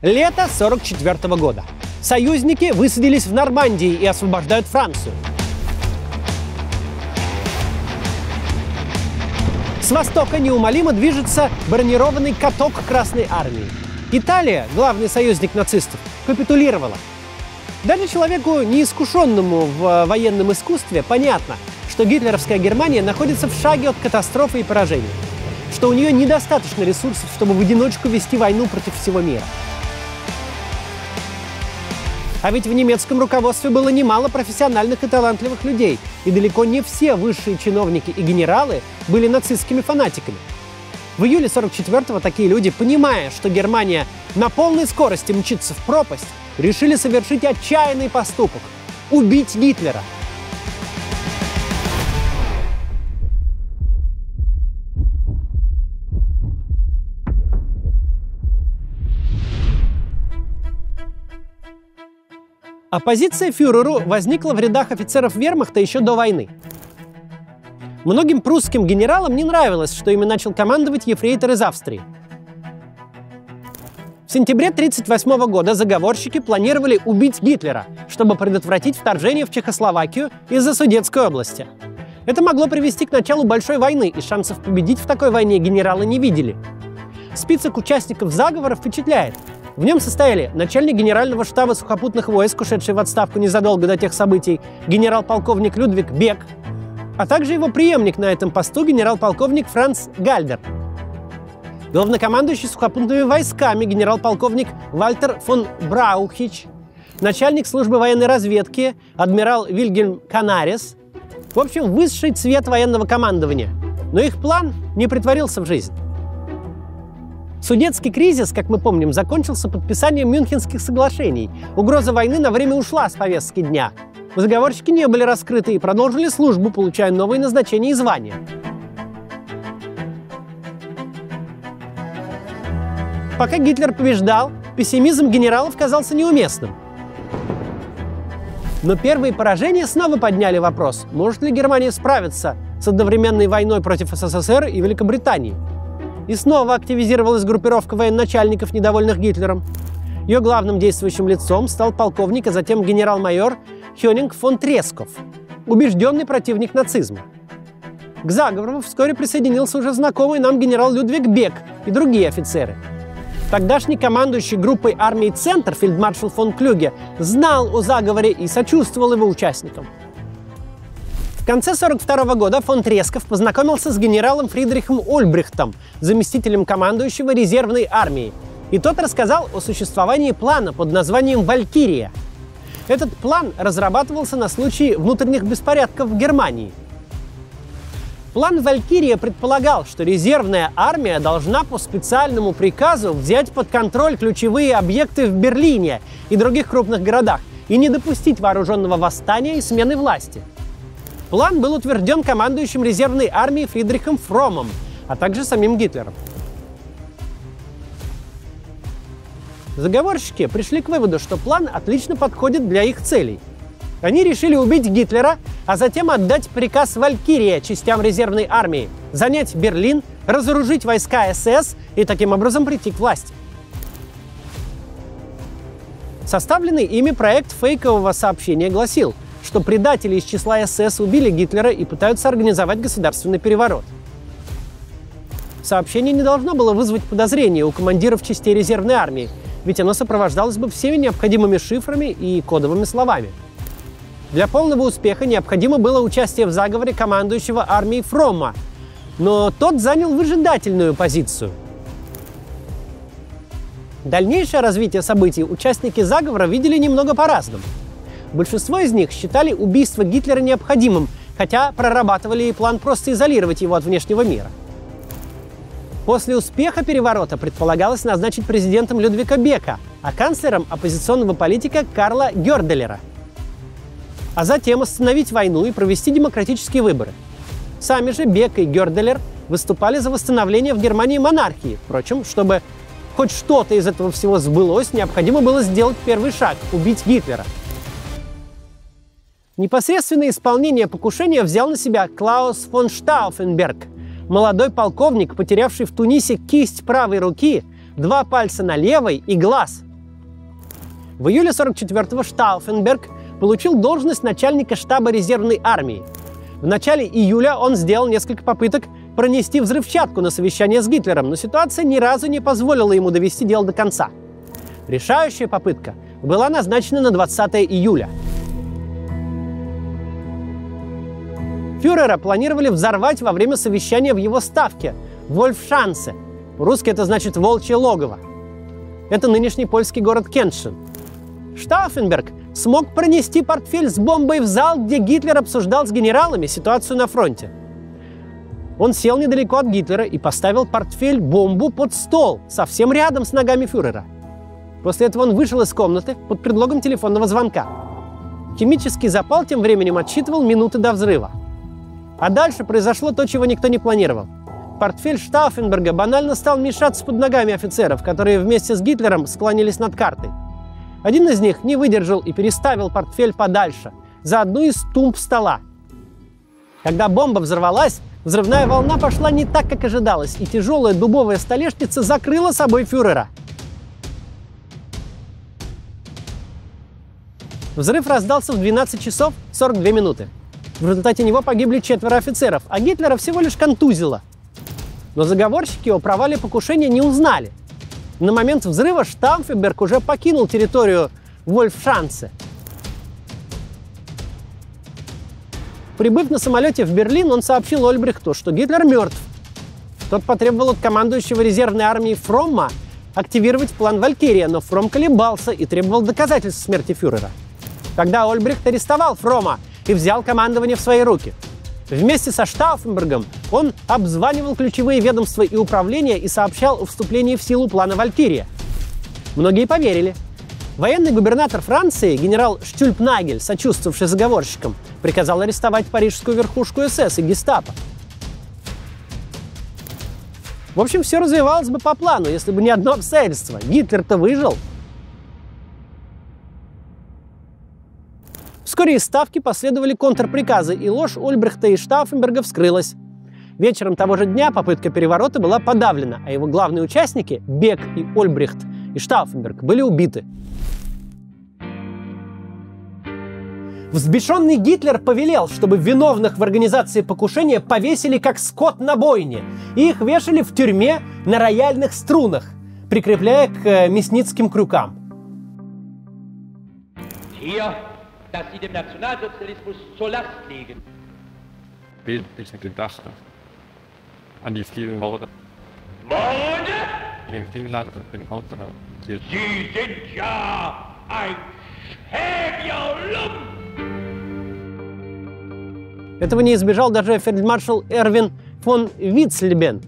Лето 1944 года. Союзники высадились в Нормандии и освобождают Францию. С востока неумолимо движется бронированный каток Красной армии. Италия, главный союзник нацистов, капитулировала. Даже человеку, неискушенному в военном искусстве, понятно, что гитлеровская Германия находится в шаге от катастрофы и поражения, что у нее недостаточно ресурсов, чтобы в одиночку вести войну против всего мира. А ведь в немецком руководстве было немало профессиональных и талантливых людей, и далеко не все высшие чиновники и генералы были нацистскими фанатиками. В июле 1944-го такие люди, понимая, что Германия на полной скорости мчится в пропасть, решили совершить отчаянный поступок – убить Гитлера. Оппозиция фюреру возникла в рядах офицеров вермахта еще до войны. Многим прусским генералам не нравилось, что ими начал командовать ефрейтор из Австрии. В сентябре 1938 года заговорщики планировали убить Гитлера, чтобы предотвратить вторжение в Чехословакию из-за Судетской области. Это могло привести к началу большой войны, и шансов победить в такой войне генералы не видели. Список участников заговора впечатляет. В нем состояли начальник генерального штаба сухопутных войск, ушедший в отставку незадолго до тех событий, генерал-полковник Людвиг Бек, а также его преемник на этом посту, генерал-полковник Франц Гальдер. Главнокомандующий сухопутными войсками генерал-полковник Вальтер фон Браухич, начальник службы военной разведки адмирал Вильгельм Канарес. В общем, высший цвет военного командования. Но их план не претворился в жизнь. Судетский кризис, как мы помним, закончился подписанием Мюнхенских соглашений. Угроза войны на время ушла с повестки дня. Заговорщики не были раскрыты и продолжили службу, получая новые назначения и звания. Пока Гитлер побеждал, пессимизм генералов казался неуместным. Но первые поражения снова подняли вопрос, может ли Германия справиться с одновременной войной против СССР и Великобритании. И снова активизировалась группировка военачальников, недовольных Гитлером. Ее главным действующим лицом стал полковник, а затем генерал-майор Хёнинг фон Тресков, убежденный противник нацизма. К заговору вскоре присоединился уже знакомый нам генерал Людвиг Бек и другие офицеры. Тогдашний командующий группой армии «Центр» фельдмаршал фон Клюге знал о заговоре и сочувствовал его участникам. В конце 1942 года фон Тресков познакомился с генералом Фридрихом Ольбрихтом, заместителем командующего резервной армией, и тот рассказал о существовании плана под названием «Валькирия». Этот план разрабатывался на случай внутренних беспорядков в Германии. План «Валькирия» предполагал, что резервная армия должна по специальному приказу взять под контроль ключевые объекты в Берлине и других крупных городах и не допустить вооруженного восстания и смены власти. План был утвержден командующим резервной армией Фридрихом Фромом, а также самим Гитлером. Заговорщики пришли к выводу, что план отлично подходит для их целей. Они решили убить Гитлера, а затем отдать приказ «Валькирия» частям резервной армии, занять Берлин, разоружить войска СС и таким образом прийти к власти. Составленный ими проект фейкового сообщения гласил, что предатели из числа СС убили Гитлера и пытаются организовать государственный переворот. Сообщение не должно было вызвать подозрения у командиров частей резервной армии, ведь оно сопровождалось бы всеми необходимыми шифрами и кодовыми словами. Для полного успеха необходимо было участие в заговоре командующего армией Фромма, но тот занял выжидательную позицию. Дальнейшее развитие событий участники заговора видели немного по-разному. Большинство из них считали убийство Гитлера необходимым, хотя прорабатывали и план просто изолировать его от внешнего мира. После успеха переворота предполагалось назначить президентом Людвига Бека, а канцлером оппозиционного политика Карла Гёрделера. А затем остановить войну и провести демократические выборы. Сами же Бек и Гёрделер выступали за восстановление в Германии монархии. Впрочем, чтобы хоть что-то из этого всего сбылось, необходимо было сделать первый шаг – убить Гитлера. Непосредственное исполнение покушения взял на себя Клаус фон Штауфенберг, молодой полковник, потерявший в Тунисе кисть правой руки, 2 пальца на левой и глаз. В июле 1944-го Штауфенберг получил должность начальника штаба резервной армии. В начале июля он сделал несколько попыток пронести взрывчатку на совещание с Гитлером, но ситуация ни разу не позволила ему довести дело до конца. Решающая попытка была назначена на 20 июля. Фюрера планировали взорвать во время совещания в его ставке Вольфшанце. По-русски это значит «волчье логово». Это нынешний польский город Кеншин. Штауфенберг смог пронести портфель с бомбой в зал, где Гитлер обсуждал с генералами ситуацию на фронте. Он сел недалеко от Гитлера и поставил портфель-бомбу под стол, совсем рядом с ногами фюрера. После этого он вышел из комнаты под предлогом телефонного звонка. Химический запал тем временем отсчитывал минуты до взрыва. А дальше произошло то, чего никто не планировал. Портфель Штауфенберга банально стал мешаться под ногами офицеров, которые вместе с Гитлером склонились над картой. Один из них не выдержал и переставил портфель подальше, за одну из тумб стола. Когда бомба взорвалась, взрывная волна пошла не так, как ожидалось, и тяжелая дубовая столешница закрыла собой фюрера. Взрыв раздался в 12 часов 42 минуты. В результате него погибли 4 офицеров, а Гитлера всего лишь контузило. Но заговорщики о провале покушения не узнали. На момент взрыва Штауфенберг уже покинул территорию Вольфшанце. Прибыв на самолете в Берлин, он сообщил Ольбрихту, что Гитлер мертв. Тот потребовал от командующего резервной армией Фромма активировать план «Валькирия», но Фромм колебался и требовал доказательств смерти фюрера. Тогда Ольбрихт арестовал Фромма и взял командование в свои руки. Вместе со Штауфенбергом он обзванивал ключевые ведомства и управления и сообщал о вступлении в силу плана «Валькирия». Многие поверили. Военный губернатор Франции, генерал Штюльпнагель, сочувствовавший заговорщикам, приказал арестовать парижскую верхушку СС и гестапо. В общем, все развивалось бы по плану, если бы не одно обстоятельство. Гитлер-то выжил. Вскоре из ставки последовали контрприказы, и ложь Ольбрихта и Штауфенберга вскрылась. Вечером того же дня попытка переворота была подавлена, а его главные участники, Бек и Ольбрихт и Штауфенберг, были убиты. Взбешенный Гитлер повелел, чтобы виновных в организации покушения повесили как скот на бойне, и их вешали в тюрьме на рояльных струнах, прикрепляя к мясницким крюкам. Dass sie dem Nationalsozialismus zur Last legen. Bildliche Gedachte an die vielen Morde. Morde? Den Finnland und den Ausländern. Sie sind ja ein Schäbierlump! Этого не избежал даже фельдмаршал Эрвин фон Вицлебен.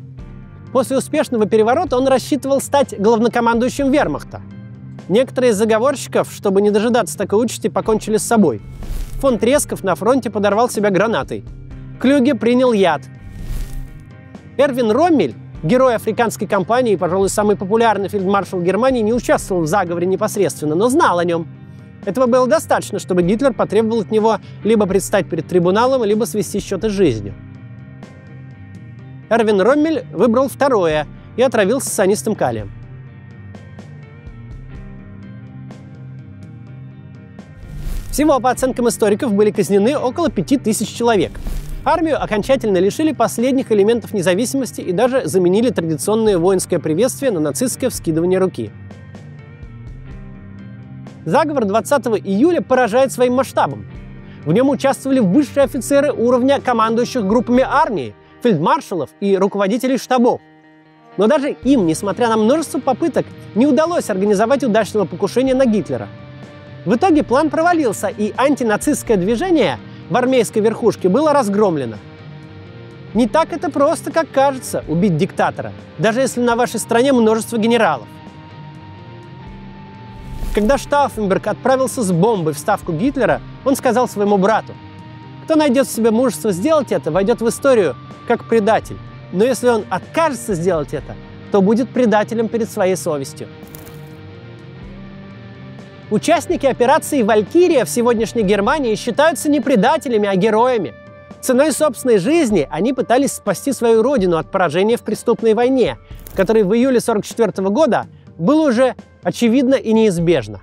После успешного переворота он рассчитывал стать главнокомандующим вермахта. Некоторые из заговорщиков, чтобы не дожидаться такой участи, покончили с собой. Фон Тресков на фронте подорвал себя гранатой. Клюге принял яд. Эрвин Роммель, герой африканской кампании и, пожалуй, самый популярный фельдмаршал Германии, не участвовал в заговоре непосредственно, но знал о нем. Этого было достаточно, чтобы Гитлер потребовал от него либо предстать перед трибуналом, либо свести счеты с жизнью. Эрвин Роммель выбрал второе и отравился цианистым калием. Всего, по оценкам историков, были казнены около 5000 человек. Армию окончательно лишили последних элементов независимости и даже заменили традиционное воинское приветствие на нацистское вскидывание руки. Заговор 20 июля поражает своим масштабом. В нем участвовали высшие офицеры уровня командующих группами армии, фельдмаршалов и руководителей штабов. Но даже им, несмотря на множество попыток, не удалось организовать удачного покушения на Гитлера. В итоге план провалился, и антинацистское движение в армейской верхушке было разгромлено. Не так это просто, как кажется, убить диктатора, даже если на вашей стране множество генералов. Когда Штауфенберг отправился с бомбой в ставку Гитлера, он сказал своему брату: «Кто найдет в себе мужество сделать это, войдет в историю как предатель. Но если он откажется сделать это, то будет предателем перед своей совестью». Участники операции «Валькирия» в сегодняшней Германии считаются не предателями, а героями. Ценой собственной жизни они пытались спасти свою родину от поражения в преступной войне, которая в июле 1944 года было уже очевидно и неизбежно.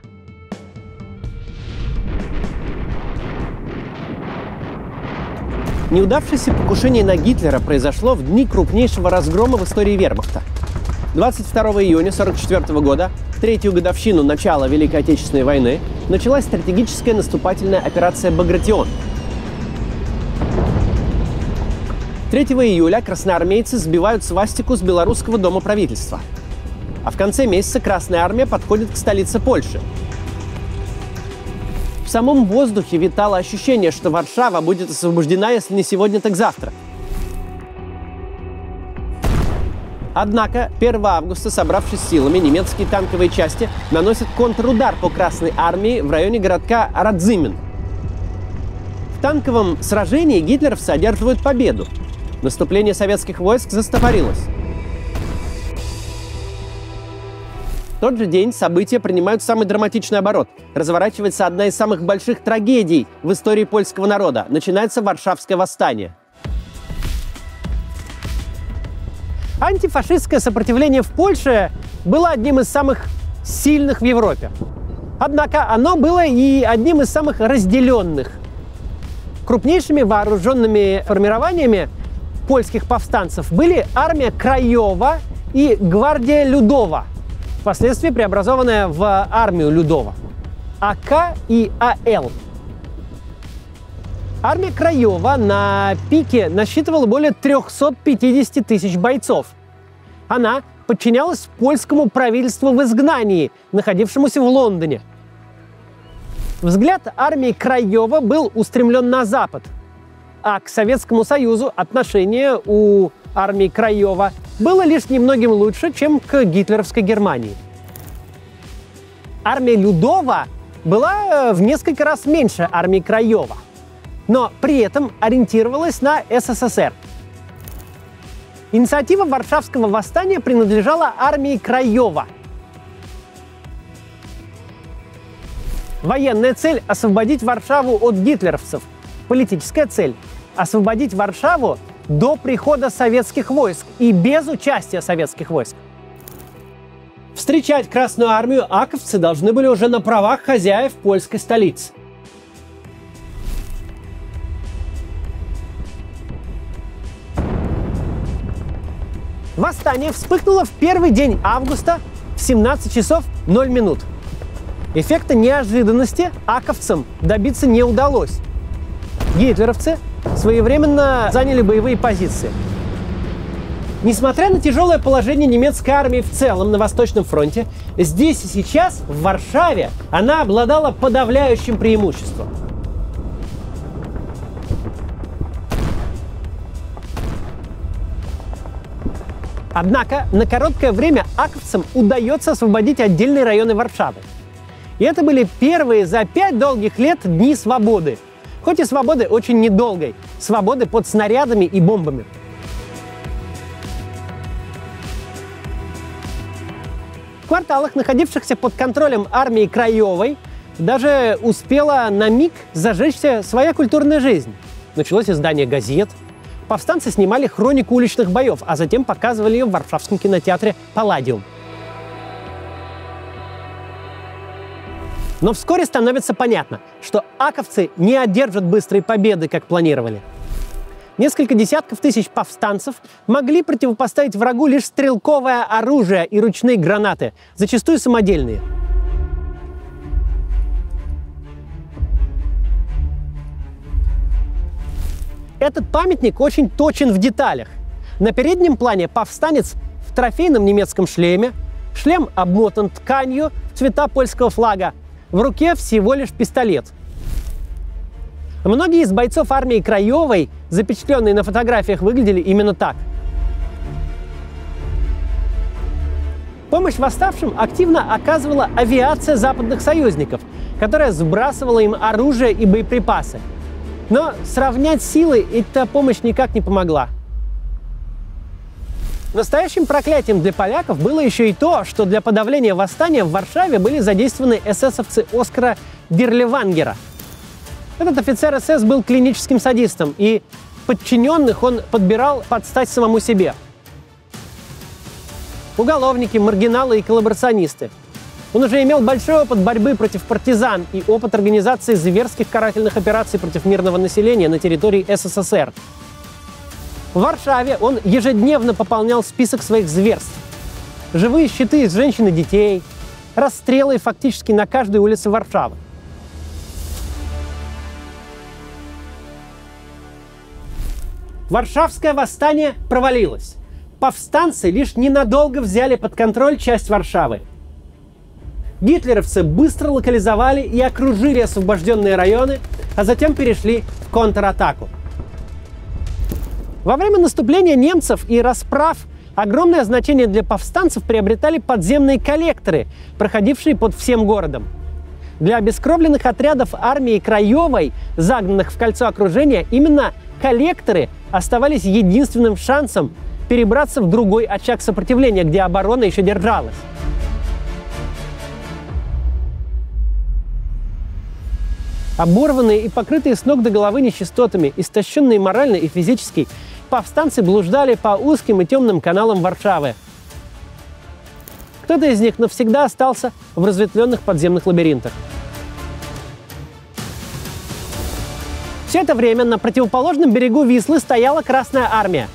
Неудавшееся покушение на Гитлера произошло в дни крупнейшего разгрома в истории вермахта. 22 июня 1944 года, в третью годовщину начала Великой Отечественной войны, началась стратегическая наступательная операция «Багратион». 3 июля красноармейцы сбивают свастику с Белорусского дома правительства. А в конце месяца Красная армия подходит к столице Польши. В самом воздухе витало ощущение, что Варшава будет освобождена, если не сегодня, так завтра. Однако 1 августа, собравшись силами, немецкие танковые части наносят контрудар по Красной армии в районе городка Радзимен. В танковом сражении гитлеровцы одерживают победу. Наступление советских войск застопорилось. В тот же день события принимают самый драматичный оборот. Разворачивается одна из самых больших трагедий в истории польского народа. Начинается Варшавское восстание. Антифашистское сопротивление в Польше было одним из самых сильных в Европе. Однако оно было и одним из самых разделенных. Крупнейшими вооруженными формированиями польских повстанцев были армия Краёва и гвардия Людова, впоследствии преобразованная в армию Людова, АК и АЛ. Армия Краёва на пике насчитывала более 350 тысяч бойцов. Она подчинялась польскому правительству в изгнании, находившемуся в Лондоне. Взгляд армии Краёва был устремлен на запад, а к Советскому Союзу отношение у армии Краёва было лишь немногим лучше, чем к гитлеровской Германии. Армия Людова была в несколько раз меньше армии Краёва, но при этом ориентировалась на СССР. Инициатива Варшавского восстания принадлежала армии Краёва. Военная цель – освободить Варшаву от гитлеровцев. Политическая цель – освободить Варшаву до прихода советских войск и без участия советских войск. Встречать Красную армию аковцы должны были уже на правах хозяев польской столицы. Восстание вспыхнуло в первый день августа в 17 часов 0 минут. Эффекта неожиданности аковцам добиться не удалось. Гитлеровцы своевременно заняли боевые позиции. Несмотря на тяжелое положение немецкой армии в целом на Восточном фронте, здесь и сейчас, в Варшаве, она обладала подавляющим преимуществом. Однако на короткое время аковцам удается освободить отдельные районы Варшавы. И это были первые за 5 долгих лет дни свободы. Хоть и свободы очень недолгой, свободы под снарядами и бомбами. В кварталах, находившихся под контролем армии Краёвой, даже успела на миг зажечься своя культурная жизнь. Началось издание газет. Повстанцы снимали хронику уличных боев, а затем показывали ее в Варшавском кинотеатре «Палладиум». Но вскоре становится понятно, что аковцы не одержат быстрой победы, как планировали. Несколько десятков тысяч повстанцев могли противопоставить врагу лишь стрелковое оружие и ручные гранаты, зачастую самодельные. Этот памятник очень точен в деталях. На переднем плане повстанец в трофейном немецком шлеме, шлем обмотан тканью в цвета польского флага, в руке всего лишь пистолет. Многие из бойцов армии Краёвой, запечатленные на фотографиях, выглядели именно так. Помощь восставшим активно оказывала авиация западных союзников, которая сбрасывала им оружие и боеприпасы. Но сравнять силы эта помощь никак не помогла. Настоящим проклятием для поляков было еще и то, что для подавления восстания в Варшаве были задействованы эсэсовцы Оскара Бирлевангера. Этот офицер СС был клиническим садистом, и подчиненных он подбирал под стать самому себе. Уголовники, маргиналы и коллаборационисты. Он уже имел большой опыт борьбы против партизан и опыт организации зверских карательных операций против мирного населения на территории СССР. В Варшаве он ежедневно пополнял список своих зверств. Живые щиты из женщин и детей, расстрелы фактически на каждой улице Варшавы. Варшавское восстание провалилось. Повстанцы лишь ненадолго взяли под контроль часть Варшавы. Гитлеровцы быстро локализовали и окружили освобожденные районы, а затем перешли в контратаку. Во время наступления немцев и расправ огромное значение для повстанцев приобретали подземные коллекторы, проходившие под всем городом. Для обескровленных отрядов армии Краевой, загнанных в кольцо окружения, именно коллекторы оставались единственным шансом перебраться в другой очаг сопротивления, где оборона еще держалась. Оборванные и покрытые с ног до головы нечистотами, истощенные морально и физически, повстанцы блуждали по узким и темным каналам Варшавы. Кто-то из них навсегда остался в разветвленных подземных лабиринтах. Все это время на противоположном берегу Вислы стояла Красная Армия.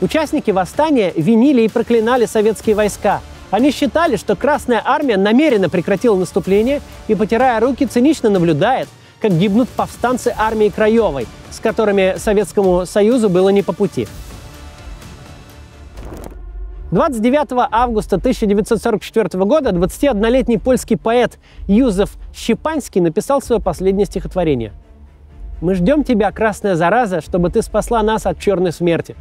Участники восстания винили и проклинали советские войска. Они считали, что Красная Армия намеренно прекратила наступление и, потирая руки, цинично наблюдает, как гибнут повстанцы армии Краевой, с которыми Советскому Союзу было не по пути. 29 августа 1944 года 21-летний польский поэт Юзеф Щепанский написал свое последнее стихотворение. «Мы ждем тебя, красная зараза, чтобы ты спасла нас от черной смерти».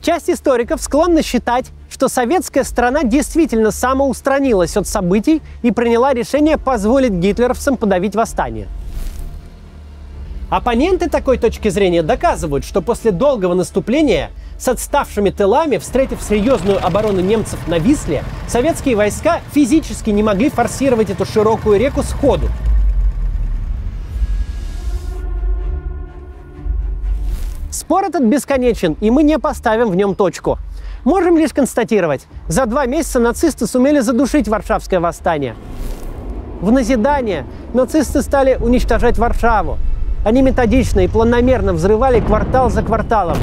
Часть историков склонна считать, что советская страна действительно самоустранилась от событий и приняла решение позволить гитлеровцам подавить восстание. Оппоненты такой точки зрения доказывают, что после долгого наступления с отставшими тылами, встретив серьезную оборону немцев на Висле, советские войска физически не могли форсировать эту широкую реку сходу. Спор этот бесконечен, и мы не поставим в нем точку. Можем лишь констатировать, за 2 месяца нацисты сумели задушить Варшавское восстание. В назидание нацисты стали уничтожать Варшаву. Они методично и планомерно взрывали квартал за кварталом.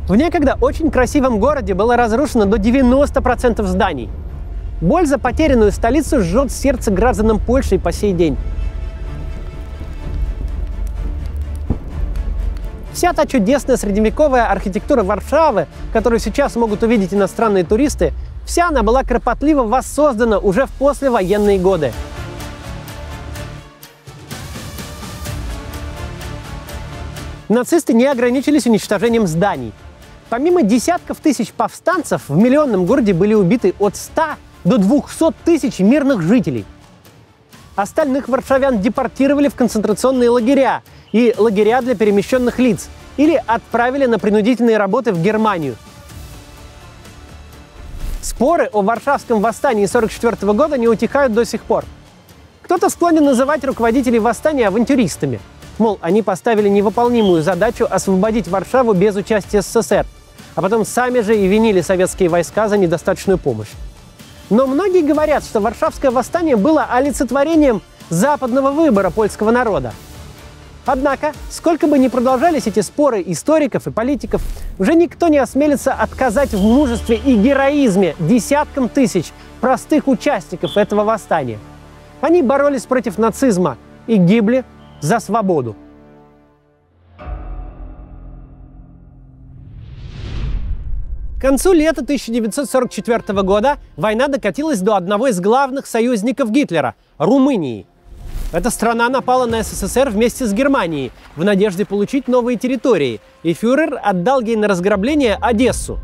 В некогда очень красивом городе было разрушено до 90% зданий. Боль за потерянную столицу жжет сердце гражданам Польши и по сей день. Вся та чудесная средневековая архитектура Варшавы, которую сейчас могут увидеть иностранные туристы, вся она была кропотливо воссоздана уже в послевоенные годы. Нацисты не ограничились уничтожением зданий. Помимо десятков тысяч повстанцев, в миллионном городе были убиты от 100 до 200 тысяч мирных жителей. Остальных варшавян депортировали в концентрационные лагеря и лагеря для перемещенных лиц или отправили на принудительные работы в Германию. Споры о Варшавском восстании 1944 года не утихают до сих пор. Кто-то склонен называть руководителей восстания авантюристами. Мол, они поставили невыполнимую задачу освободить Варшаву без участия СССР, а потом сами же и винили советские войска за недостаточную помощь. Но многие говорят, что Варшавское восстание было олицетворением западного выбора польского народа. Однако, сколько бы ни продолжались эти споры историков и политиков, уже никто не осмелится отказать в мужестве и героизме десяткам тысяч простых участников этого восстания. Они боролись против нацизма и гибли за свободу. К концу лета 1944 года война докатилась до одного из главных союзников Гитлера – Румынии. Эта страна напала на СССР вместе с Германией в надежде получить новые территории, и фюрер отдал ей на разграбление Одессу.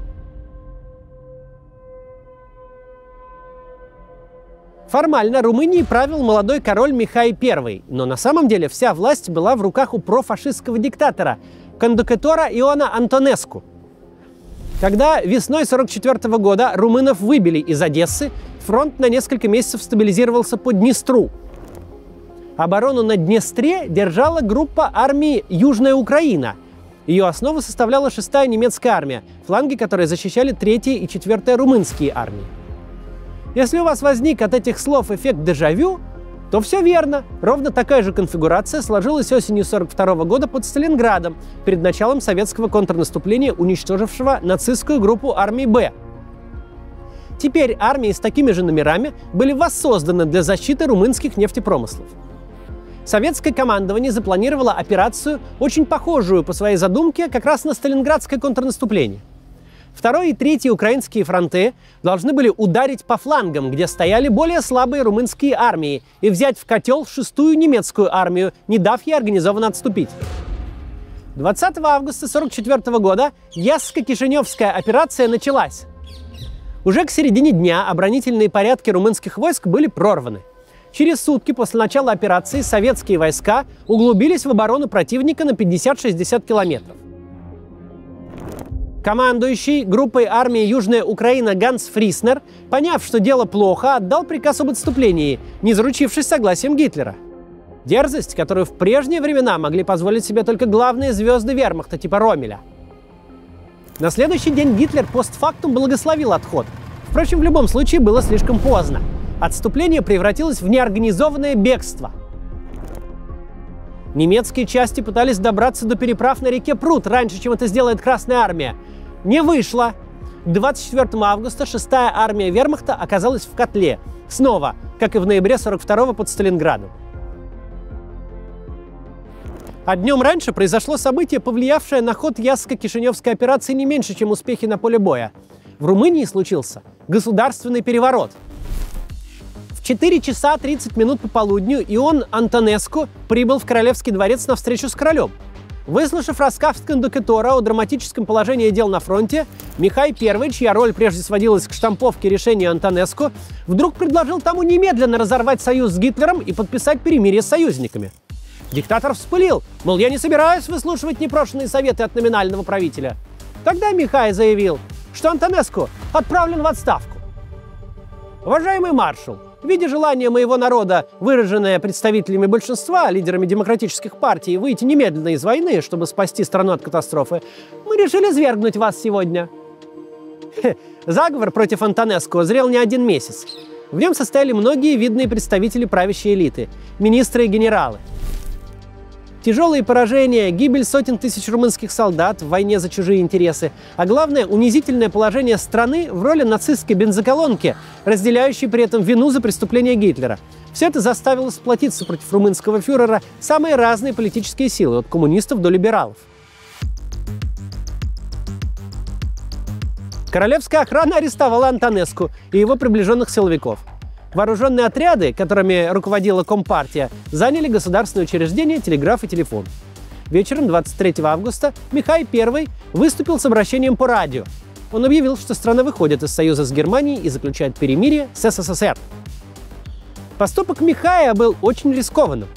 Формально Румынией правил молодой король Михай I, но на самом деле вся власть была в руках у профашистского диктатора, кондукетора Иоана Антонеску. Когда весной 1944 года румынов выбили из Одессы, фронт на несколько месяцев стабилизировался по Днестру. Оборону на Днестре держала группа армии «Южная Украина». Ее основу составляла 6-я немецкая армия, фланги которой защищали 3-я и 4-я румынские армии. Если у вас возник от этих слов эффект дежавю, то все верно. Ровно такая же конфигурация сложилась осенью 1942 года под Сталинградом, перед началом советского контрнаступления, уничтожившего нацистскую группу армии «Б». Теперь армии с такими же номерами были воссозданы для защиты румынских нефтепромыслов. Советское командование запланировало операцию, очень похожую по своей задумке как раз на сталинградское контрнаступление. 2-й и 3-й украинские фронты должны были ударить по флангам, где стояли более слабые румынские армии, и взять в котел 6-ю немецкую армию, не дав ей организованно отступить. 20 августа 1944 года Ясско-Кишиневская операция началась. Уже к середине дня оборонительные порядки румынских войск были прорваны. Через сутки после начала операции советские войска углубились в оборону противника на 50-60 километров. Командующий группой армии «Южная Украина» Ганс Фриснер, поняв, что дело плохо, отдал приказ об отступлении, не заручившись согласием Гитлера. Дерзость, которую в прежние времена могли позволить себе только главные звезды вермахта типа Роммеля. На следующий день Гитлер постфактум благословил отход. Впрочем, в любом случае было слишком поздно. Отступление превратилось в неорганизованное бегство. Немецкие части пытались добраться до переправ на реке Прут раньше, чем это сделает Красная армия. Не вышло. К 24 августа 6-я армия вермахта оказалась в котле. Снова, как и в ноябре 1942-го под Сталинградом. А днем раньше произошло событие, повлиявшее на ход Ясско-Кишиневской операции не меньше, чем успехи на поле боя. В Румынии случился государственный переворот. В 4 часа 30 минут по полудню Ион Антонеску прибыл в Королевский дворец на встречу с королем. Выслушав рассказ кондукетора о драматическом положении дел на фронте, Михай I, чья роль прежде сводилась к штамповке решения Антонеску, вдруг предложил тому немедленно разорвать союз с Гитлером и подписать перемирие с союзниками. Диктатор вспылил, мол, я не собираюсь выслушивать непрошенные советы от номинального правителя. Тогда Михай заявил, что Антонеску отправлен в отставку. Уважаемый маршал, видя желание моего народа, выраженное представителями большинства, лидерами демократических партий, выйти немедленно из войны, чтобы спасти страну от катастрофы, мы решили свергнуть вас сегодня. Заговор против Антонеску зрел не один месяц. В нем состояли многие видные представители правящей элиты, министры и генералы. Тяжелые поражения, гибель сотен тысяч румынских солдат в войне за чужие интересы, а главное, унизительное положение страны в роли нацистской бензоколонки, разделяющей при этом вину за преступления Гитлера. Все это заставило сплотиться против румынского фюрера самые разные политические силы, от коммунистов до либералов. Королевская охрана арестовала Антонеску и его приближенных силовиков. Вооруженные отряды, которыми руководила Компартия, заняли государственные учреждения, телеграф и телефон. Вечером 23 августа Михай I выступил с обращением по радио. Он объявил, что страна выходит из союза с Германией и заключает перемирие с СССР. Поступок Михая был очень рискованным.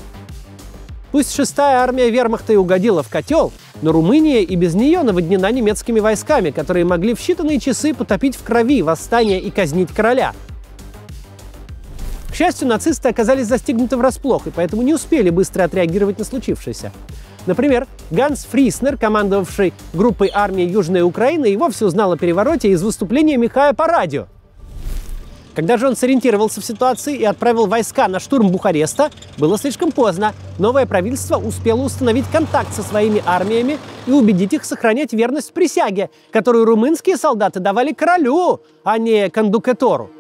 Пусть 6-я армия вермахта и угодила в котел, но Румыния и без нее наводнена немецкими войсками, которые могли в считанные часы потопить в крови восстание и казнить короля. К счастью, нацисты оказались застигнуты врасплох и поэтому не успели быстро отреагировать на случившееся. Например, Ганс Фриснер, командовавший группой армии Южной Украины, и вовсе узнал о перевороте из выступления Михая по радио. Когда же он сориентировался в ситуации и отправил войска на штурм Бухареста, было слишком поздно. Новое правительство успело установить контакт со своими армиями и убедить их сохранять верность присяге, которую румынские солдаты давали королю, а не кондукетору.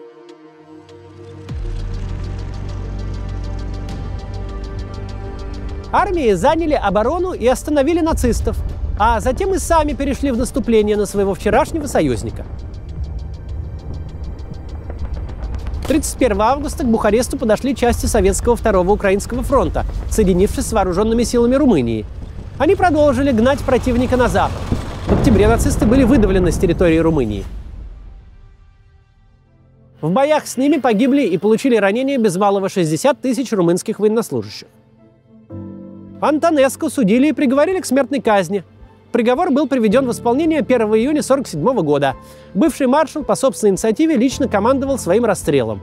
Армии заняли оборону и остановили нацистов, а затем и сами перешли в наступление на своего вчерашнего союзника. 31 августа к Бухаресту подошли части Советского Второго Украинского фронта, соединившись с вооруженными силами Румынии. Они продолжили гнать противника на запад. В октябре нацисты были выдавлены с территории Румынии. В боях с ними погибли и получили ранения без малого 60 тысяч румынских военнослужащих. Антонеску судили и приговорили к смертной казни. Приговор был приведен в исполнение 1 июня 1947 года. Бывший маршал по собственной инициативе лично командовал своим расстрелом.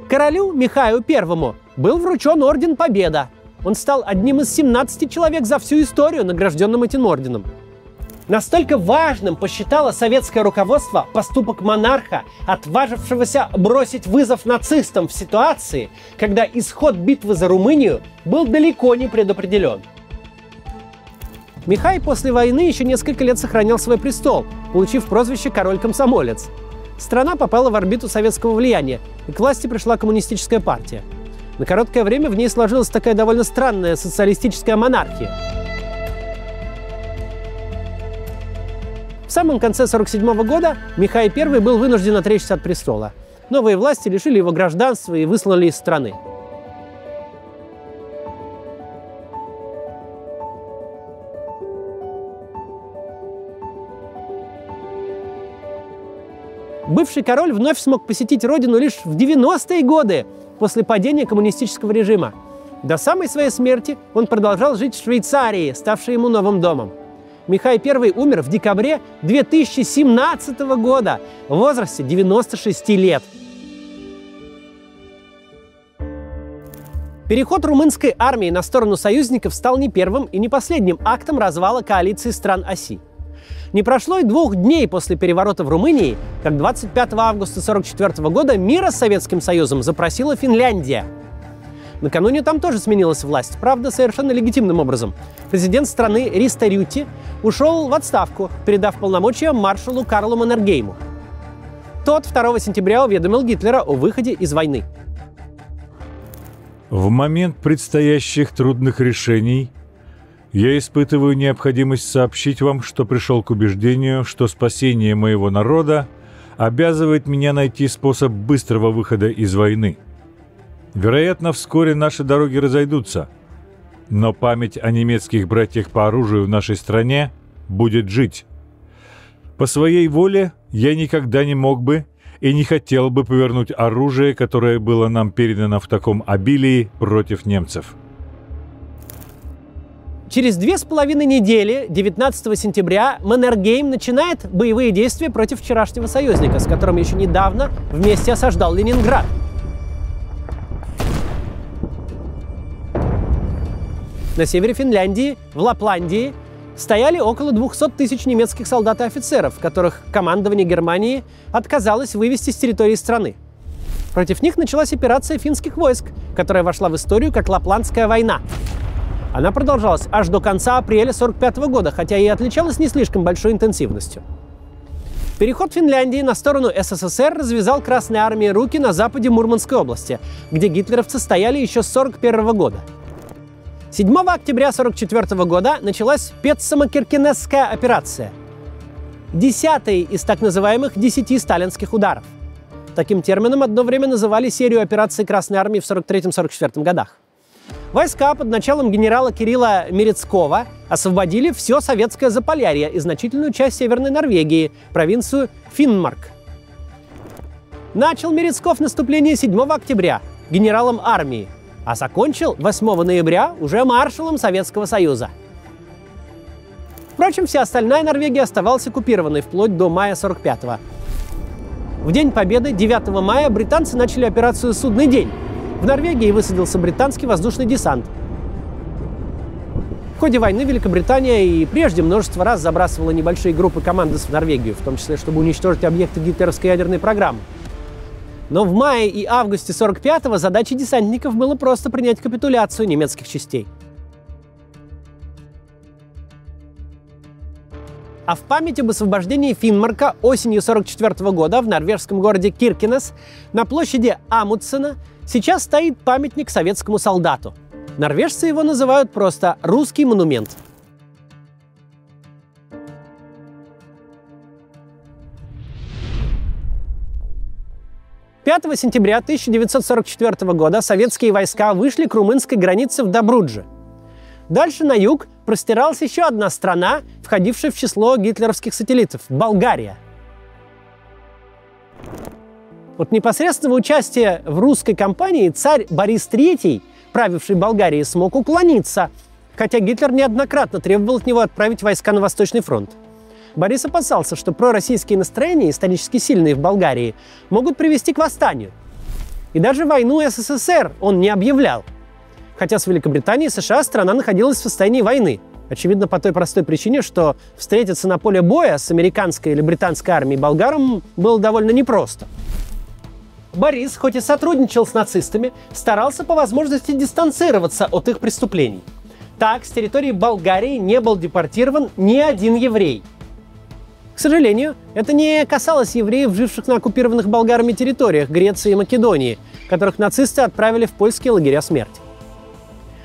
Королю Михаю I был вручен орден Победа. Он стал одним из 17 человек за всю историю, награжденным этим орденом. Настолько важным посчитало советское руководство поступок монарха, отважившегося бросить вызов нацистам в ситуации, когда исход битвы за Румынию был далеко не предопределен. Михай после войны еще несколько лет сохранял свой престол, получив прозвище «король-комсомолец». Страна попала в орбиту советского влияния, и к власти пришла коммунистическая партия. На короткое время в ней сложилась такая довольно странная социалистическая монархия. В самом конце 1947 года Михай I был вынужден отречься от престола. Новые власти лишили его гражданства и выслали из страны. Бывший король вновь смог посетить родину лишь в 90-е годы, после падения коммунистического режима. До самой своей смерти он продолжал жить в Швейцарии, ставшей ему новым домом. Михай I умер в декабре 2017 года в возрасте 96 лет. Переход румынской армии на сторону союзников стал не первым и не последним актом развала коалиции стран оси. Не прошло и 2 дней после переворота в Румынии, как 25 августа 1944 года мира с Советским Союзом запросила Финляндия. Накануне там тоже сменилась власть, правда, совершенно легитимным образом. Президент страны Ристо Рюти ушел в отставку, передав полномочия маршалу Карлу Маннергейму. Тот 2 сентября уведомил Гитлера о выходе из войны. В момент предстоящих трудных решений я испытываю необходимость сообщить вам, что пришел к убеждению, что спасение моего народа обязывает меня найти способ быстрого выхода из войны. Вероятно, вскоре наши дороги разойдутся, но память о немецких братьях по оружию в нашей стране будет жить. По своей воле я никогда не мог бы и не хотел бы повернуть оружие, которое было нам передано в таком обилии, против немцев. Через 2,5 недели, 19 сентября, Маннергейм начинает боевые действия против вчерашнего союзника, с которым еще недавно вместе осаждал Ленинград. На севере Финляндии, в Лапландии, стояли около 200 тысяч немецких солдат и офицеров, которых командование Германии отказалось вывести с территории страны. Против них началась операция финских войск, которая вошла в историю как Лапландская война. Она продолжалась аж до конца апреля 1945 года, хотя и отличалась не слишком большой интенсивностью. Переход Финляндии на сторону СССР развязал Красной армии руки на западе Мурманской области, где гитлеровцы стояли еще с 1941 года. 7 октября 1944 года началась спецсамокиркенесская операция. 10-й из так называемых 10 сталинских ударов. Таким термином одно время называли серию операций Красной армии в 1943-1944 годах. Войска под началом генерала Кирилла Мерецкого освободили все советское Заполярье и значительную часть Северной Норвегии, провинцию Финмарк. Начал Мерецков наступление 7 октября генералом армии, а закончил 8 ноября уже маршалом Советского Союза. Впрочем, вся остальная Норвегия оставалась оккупированной вплоть до мая 1945-го. В День Победы, 9 мая, британцы начали операцию «Судный день». В Норвегии высадился британский воздушный десант. В ходе войны Великобритания и прежде множество раз забрасывала небольшие группы командос в Норвегию, в том числе, чтобы уничтожить объекты гитлеровской ядерной программы. Но в мае и августе 1945-го задачей десантников было просто принять капитуляцию немецких частей. А в память об освобождении Финмарка осенью 1944 года в норвежском городе Киркенес на площади Амундсена сейчас стоит памятник советскому солдату. Норвежцы его называют просто «русский монумент». «5 сентября 1944 года советские войска вышли к румынской границе в Добрудже. Дальше на юг простиралась еще одна страна, входившая в число гитлеровских сателлитов – Болгария. От непосредственного участия в русской кампании царь Борис III, правивший Болгарией, смог уклониться, хотя Гитлер неоднократно требовал от него отправить войска на Восточный фронт. Борис опасался, что пророссийские настроения, исторически сильные в Болгарии, могут привести к восстанию. И даже войну СССР он не объявлял. Хотя с Великобританией и США страна находилась в состоянии войны. Очевидно, по той простой причине, что встретиться на поле боя с американской или британской армией болгарам было довольно непросто. Борис, хоть и сотрудничал с нацистами, старался по возможности дистанцироваться от их преступлений. Так, с территории Болгарии не был депортирован ни один еврей. К сожалению, это не касалось евреев, живших на оккупированных болгарами территориях Греции и Македонии, которых нацисты отправили в польские лагеря смерти.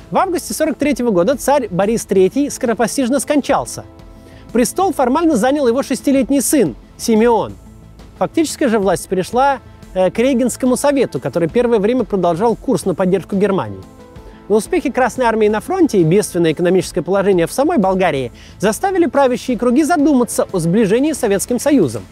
В августе 1943 года царь Борис III скоропостижно скончался. Престол формально занял его 6-летний сын Симеон. Фактическая же власть перешла к Рейгенскому совету, который первое время продолжал курс на поддержку Германии. Но успехи Красной армии на фронте и бедственное экономическое положение в самой Болгарии заставили правящие круги задуматься о сближении с Советским Союзом.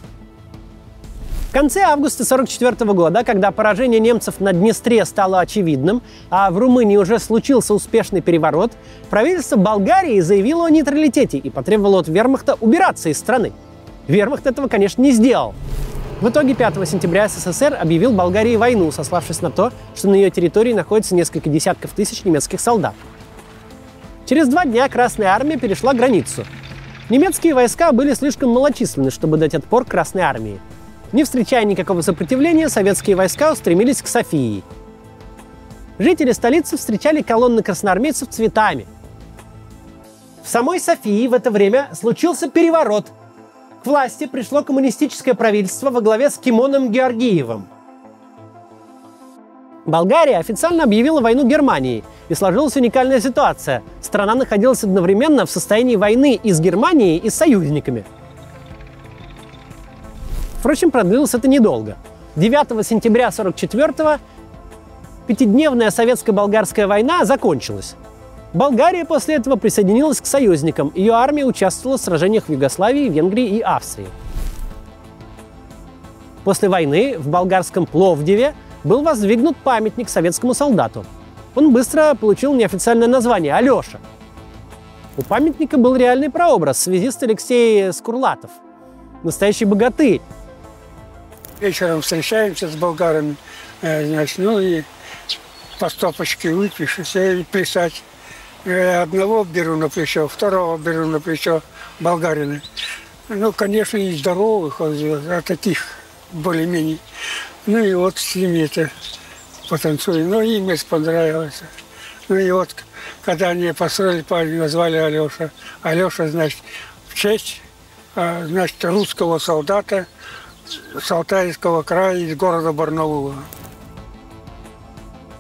В конце августа 1944 года, когда поражение немцев на Днестре стало очевидным, а в Румынии уже случился успешный переворот, правительство Болгарии заявило о нейтралитете и потребовало от вермахта убираться из страны. Вермахт этого, конечно, не сделал. В итоге 5 сентября СССР объявил Болгарии войну, сославшись на то, что на ее территории находится несколько десятков тысяч немецких солдат. Через 2 дня Красная армия перешла границу. Немецкие войска были слишком малочисленны, чтобы дать отпор Красной армии. Не встречая никакого сопротивления, советские войска устремились к Софии. Жители столицы встречали колонны красноармейцев цветами. В самой Софии в это время случился переворот. К власти пришло коммунистическое правительство во главе с Кимоном Георгиевым. Болгария официально объявила войну Германии, и сложилась уникальная ситуация. Страна находилась одновременно в состоянии войны и с Германией, и с союзниками. Впрочем, продлилось это недолго. 9 сентября 1944-го пятидневная советско-болгарская война закончилась. Болгария после этого присоединилась к союзникам. Ее армия участвовала в сражениях в Югославии, Венгрии и Австрии. После войны в болгарском Пловдиве был воздвигнут памятник советскому солдату. Он быстро получил неофициальное название – Алеша. У памятника был реальный прообраз – связист Алексей Скурлатов. Настоящий богатырь. Вечером встречаемся с болгарами, значит, ну и по стопочке выпьешь и плясать. Я одного беру на плечо, второго беру на плечо, болгарина. Ну, конечно, и здоровых, а таких более-менее. Ну и вот с ними-то потанцуем. Ну, им это понравилось. Ну и вот, когда они построили парня, назвали Алеша. Алеша, значит, в честь, значит, русского солдата с Алтайского края из города Барнаула.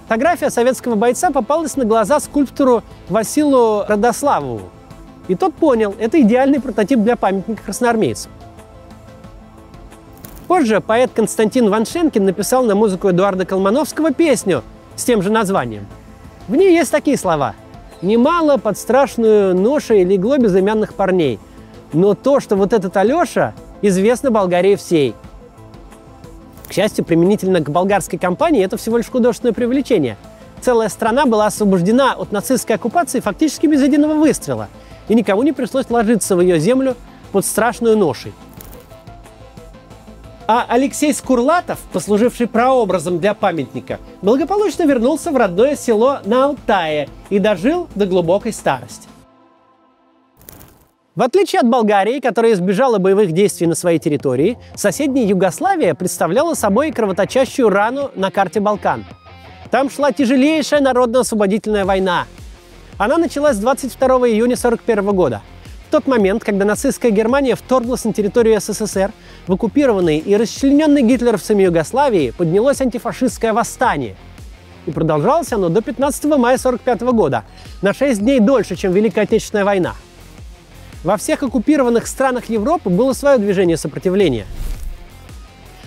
Фотография советского бойца попалась на глаза скульптору Василу Радославову. И тот понял, это идеальный прототип для памятника красноармейцам. Позже поэт Константин Ваншенкин написал на музыку Эдуарда Колмановского песню с тем же названием. В ней есть такие слова: «Немало под страшную ношей легло безымянных парней, но то, что вот этот Алеша, известно Болгарии всей». К счастью, применительно к болгарской кампании это всего лишь художественное привлечение. Целая страна была освобождена от нацистской оккупации фактически без единого выстрела, и никому не пришлось ложиться в ее землю под страшную ношей. А Алексей Скурлатов, послуживший прообразом для памятника, благополучно вернулся в родное село на Алтае и дожил до глубокой старости. В отличие от Болгарии, которая избежала боевых действий на своей территории, соседняя Югославия представляла собой кровоточащую рану на карте Балкан. Там шла тяжелейшая народно-освободительная война. Она началась 22 июня 1941 года. В тот момент, когда нацистская Германия вторглась на территорию СССР, в оккупированной и расчлененной гитлеровцами Югославии поднялось антифашистское восстание. И продолжалось оно до 15 мая 1945 года, на 6 дней дольше, чем Великая Отечественная война. Во всех оккупированных странах Европы было свое движение сопротивления.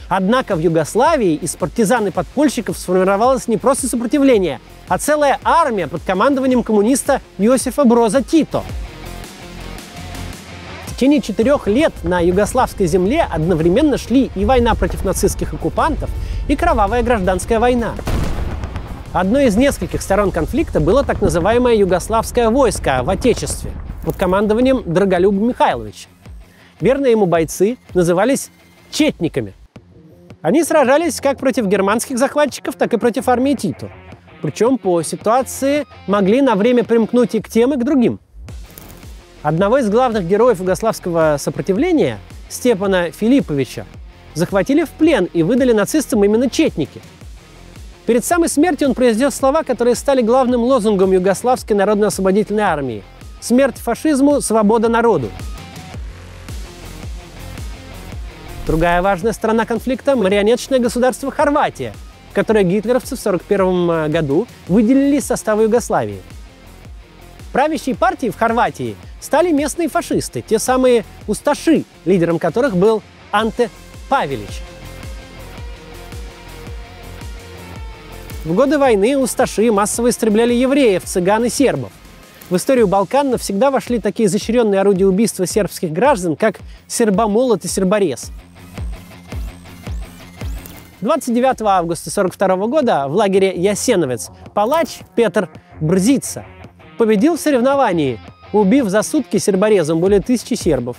Однако в Югославии из партизан и подпольщиков сформировалось не просто сопротивление, а целая армия под командованием коммуниста Йосифа Броза Тито. В течение 4 лет на югославской земле одновременно шли и война против нацистских оккупантов, и кровавая гражданская война. Одной из нескольких сторон конфликта было так называемое югославское войско в Отечестве под командованием Драголюба Михайловича. Верные ему бойцы назывались четниками. Они сражались как против германских захватчиков, так и против армии Тито. Причем по ситуации могли на время примкнуть и к тем, и к другим. Одного из главных героев югославского сопротивления, Степана Филипповича, захватили в плен и выдали нацистам именно четники. Перед самой смертью он произнес слова, которые стали главным лозунгом Югославской народно-освободительной армии: «Смерть фашизму, свобода народу». Другая важная сторона конфликта – марионеточное государство Хорватия, которое гитлеровцы в 1941 году выделили из состава Югославии. Правящей партией в Хорватии стали местные фашисты, те самые усташи, лидером которых был Анте Павелич. В годы войны усташи массово истребляли евреев, цыган и сербов. В историю Балкан навсегда вошли такие изощренные орудия убийства сербских граждан, как сербомолот и серборез. 29 августа 1942 года в лагере Ясеновец палач Петр Брзица победил в соревновании, убив за сутки серборезом более 1000 сербов.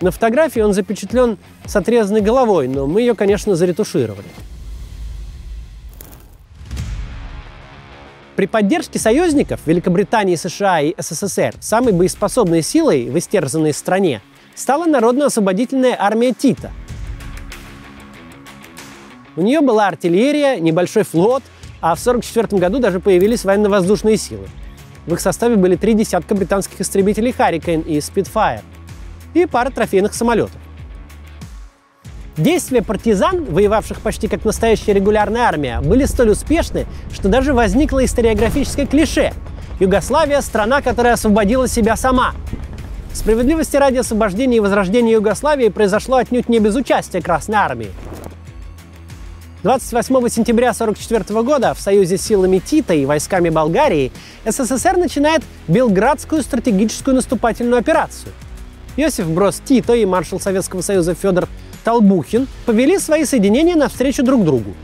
На фотографии он запечатлен с отрезанной головой, но мы ее, конечно, заретушировали. При поддержке союзников Великобритании, США и СССР самой боеспособной силой в истерзанной стране стала Народно-освободительная армия Тита. У нее была артиллерия, небольшой флот, а в 1944 году даже появились военно-воздушные силы. В их составе были 3 десятка британских истребителей «Харрикейн» и «Спитфайр» и пара трофейных самолетов. Действия партизан, воевавших почти как настоящая регулярная армия, были столь успешны, что даже возникло историографическое клише: «Югославия – страна, которая освободила себя сама». Справедливости ради, освобождение и возрождение Югославии произошло отнюдь не без участия Красной армии. 28 сентября 1944 года в союзе с силами Тита и войсками Болгарии СССР начинает Белградскую стратегическую наступательную операцию. Иосиф Брос Тито и маршал Советского Союза Федор Толбухин повели свои соединения навстречу друг другу.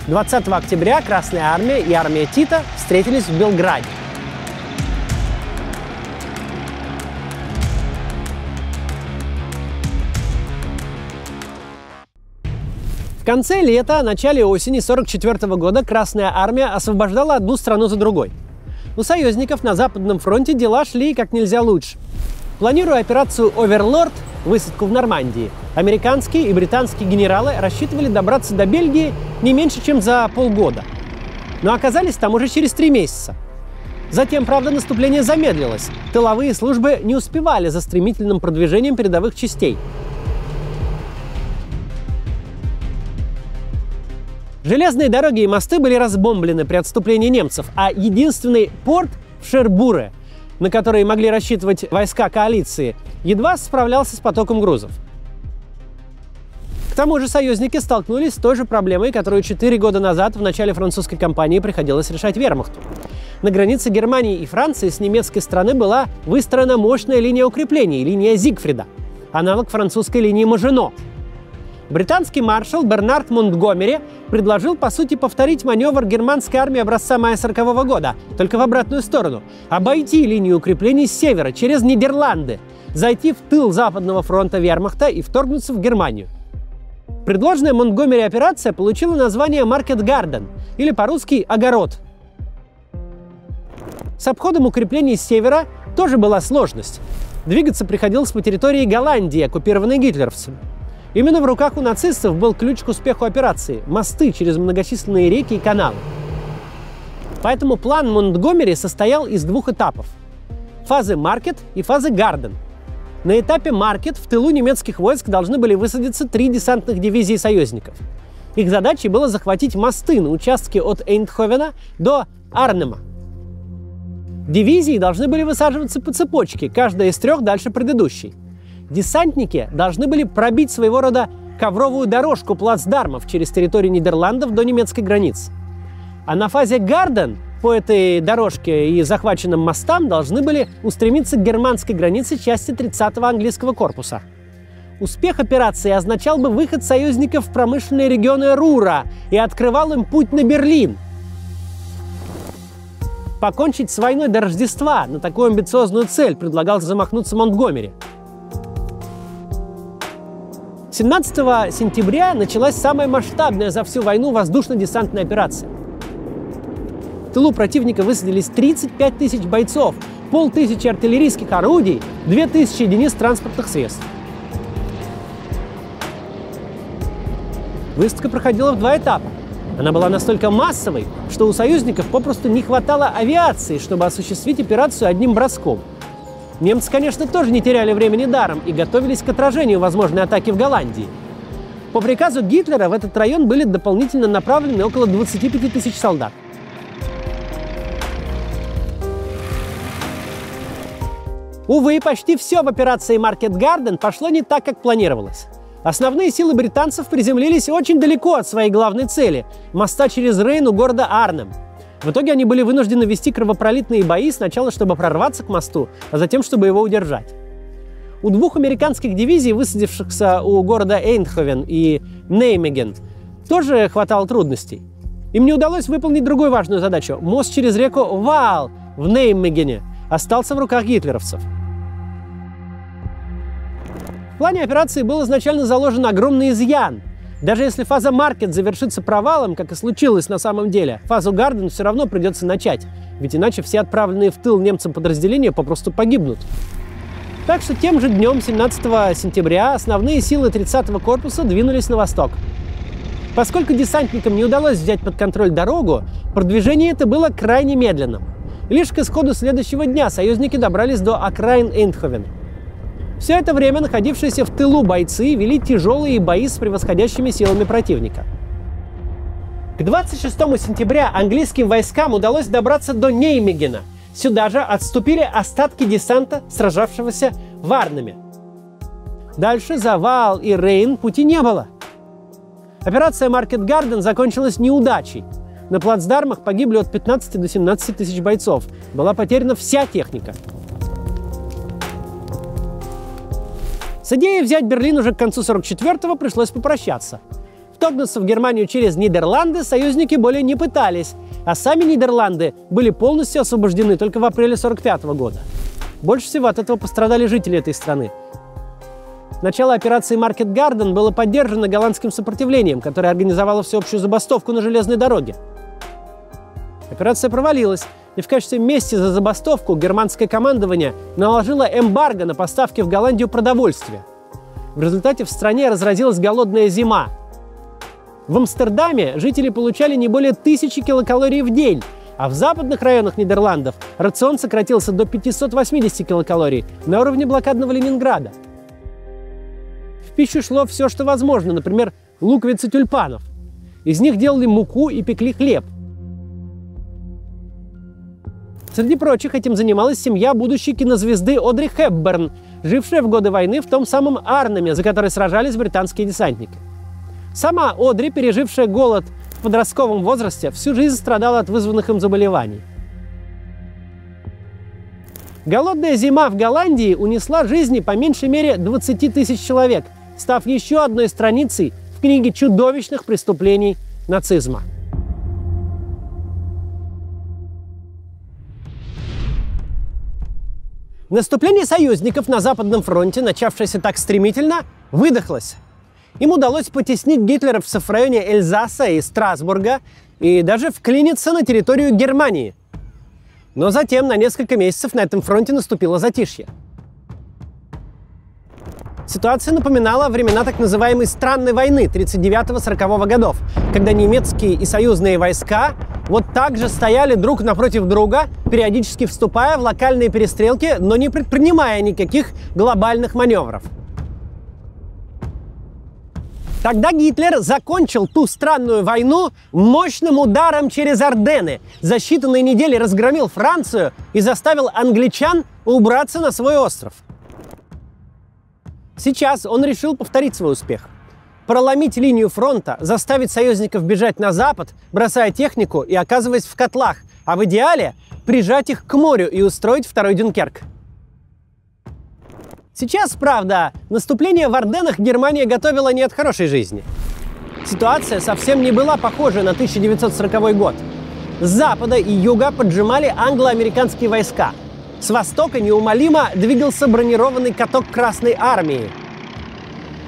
20 октября Красная армия и армия Тита встретились в Белграде. В конце лета, начале осени 1944 года Красная армия освобождала одну страну за другой. У союзников на Западном фронте дела шли как нельзя лучше. Планируя операцию «Оверлорд», высадку в Нормандии, американские и британские генералы рассчитывали добраться до Бельгии не меньше, чем за полгода. Но оказались там уже через 3 месяца. Затем, правда, наступление замедлилось. Тыловые службы не успевали за стремительным продвижением передовых частей. Железные дороги и мосты были разбомблены при отступлении немцев, а единственный порт в Шербуре, на который могли рассчитывать войска коалиции, едва справлялся с потоком грузов. К тому же союзники столкнулись с той же проблемой, которую 4 года назад в начале французской кампании приходилось решать вермахту. На границе Германии и Франции с немецкой стороны была выстроена мощная линия укреплений, линия Зигфрида, аналог французской линии Мажино. Британский маршал Бернард Монтгомери предложил, по сути, повторить маневр германской армии образца мая 1940 года, только в обратную сторону. Обойти линию укреплений с севера, через Нидерланды, зайти в тыл Западного фронта вермахта и вторгнуться в Германию. Предложенная Монтгомери операция получила название «Маркет Гарден», или по-русски «Огород». С обходом укреплений с севера тоже была сложность. Двигаться приходилось по территории Голландии, оккупированной гитлеровцами. Именно в руках у нацистов был ключ к успеху операции – мосты через многочисленные реки и каналы. Поэтому план Монтгомери состоял из 2 этапов – фазы Маркет и фазы Гарден. На этапе Маркет в тылу немецких войск должны были высадиться 3 десантных дивизии союзников. Их задачей было захватить мосты на участке от Эйндховена до Арнема. Дивизии должны были высаживаться по цепочке, каждая из 3 дальше предыдущей. Десантники должны были пробить своего рода ковровую дорожку плацдармов через территорию Нидерландов до немецкой границы. А на фазе Гарден по этой дорожке и захваченным мостам должны были устремиться к германской границе части 30-го английского корпуса. Успех операции означал бы выход союзников в промышленные регионы Рура и открывал им путь на Берлин. Покончить с войной до Рождества, на такую амбициозную цель предлагал замахнуться Монтгомери. 17 сентября началась самая масштабная за всю войну воздушно-десантная операция. В тылу противника высадились 35 тысяч бойцов, 500 артиллерийских орудий, 2000 единиц транспортных средств. Высадка проходила в 2 этапа. Она была настолько массовой, что у союзников попросту не хватало авиации, чтобы осуществить операцию одним броском. Немцы, конечно, тоже не теряли времени даром и готовились к отражению возможной атаки в Голландии. По приказу Гитлера в этот район были дополнительно направлены около 25 тысяч солдат. Увы, почти все в операции Market Garden пошло не так, как планировалось. Основные силы британцев приземлились очень далеко от своей главной цели – моста через Рейн у города Арнем. В итоге они были вынуждены вести кровопролитные бои сначала, чтобы прорваться к мосту, а затем, чтобы его удержать. У 2 американских дивизий, высадившихся у города Эйндховен и Неймеген, тоже хватало трудностей. Им не удалось выполнить другую важную задачу – мост через реку Ваал в Неймегене остался в руках гитлеровцев. В плане операции был изначально заложен огромный изъян. Даже если фаза Маркет завершится провалом, как и случилось на самом деле, фазу Гарден все равно придется начать, ведь иначе все отправленные в тыл немцам подразделения попросту погибнут. Так что тем же днем, 17 сентября, основные силы 30-го корпуса двинулись на восток. Поскольку десантникам не удалось взять под контроль дорогу, продвижение это было крайне медленным. Лишь к исходу следующего дня союзники добрались до окраин Эйндховена. Все это время находившиеся в тылу бойцы вели тяжелые бои с превосходящими силами противника. К 26 сентября английским войскам удалось добраться до Неймегена. Сюда же отступили остатки десанта, сражавшегося в Арнеме. Дальше за Ваал и Рейн пути не было. Операция Market Garden закончилась неудачей. На плацдармах погибли от 15 до 17 тысяч бойцов. Была потеряна вся техника. С идеей взять Берлин уже к концу 44-го пришлось попрощаться. Вторгнуться в Германию через Нидерланды союзники более не пытались, а сами Нидерланды были полностью освобождены только в апреле 45-го года. Больше всего от этого пострадали жители этой страны. Начало операции Market Garden было поддержано голландским сопротивлением, которое организовало всеобщую забастовку на железной дороге. Операция провалилась, и в качестве мести за забастовку германское командование наложило эмбарго на поставки в Голландию продовольствия. В результате в стране разразилась голодная зима. В Амстердаме жители получали не более 1000 килокалорий в день, а в западных районах Нидерландов рацион сократился до 580 килокалорий на уровне блокадного Ленинграда. В пищу шло все, что возможно, например, луковицы тюльпанов. Из них делали муку и пекли хлеб. Среди прочих этим занималась семья будущей кинозвезды Одри Хепберн, жившая в годы войны в том самом Арнеме, за который сражались британские десантники. Сама Одри, пережившая голод в подростковом возрасте, всю жизнь страдала от вызванных им заболеваний. Голодная зима в Голландии унесла жизни по меньшей мере 20 тысяч человек, став еще одной страницей в книге чудовищных преступлений нацизма. Наступление союзников на Западном фронте, начавшееся так стремительно, выдохлось. Им удалось потеснить гитлеровцев в районе Эльзаса и Страсбурга и даже вклиниться на территорию Германии. Но затем на несколько месяцев на этом фронте наступило затишье. Ситуация напоминала времена так называемой «странной войны» 39-40 годов, когда немецкие и союзные войска вот так же стояли друг напротив друга, периодически вступая в локальные перестрелки, но не предпринимая никаких глобальных маневров. Тогда Гитлер закончил ту странную войну мощным ударом через Арденны, за считанные недели разгромил Францию и заставил англичан убраться на свой остров. Сейчас он решил повторить свой успех. Проломить линию фронта, заставить союзников бежать на запад, бросая технику и оказываясь в котлах, а в идеале прижать их к морю и устроить второй Дюнкерк. Сейчас, правда, наступление в Арденнах Германия готовила не от хорошей жизни. Ситуация совсем не была похожа на 1940 год. С запада и юга поджимали англо-американские войска. С востока неумолимо двигался бронированный каток Красной армии.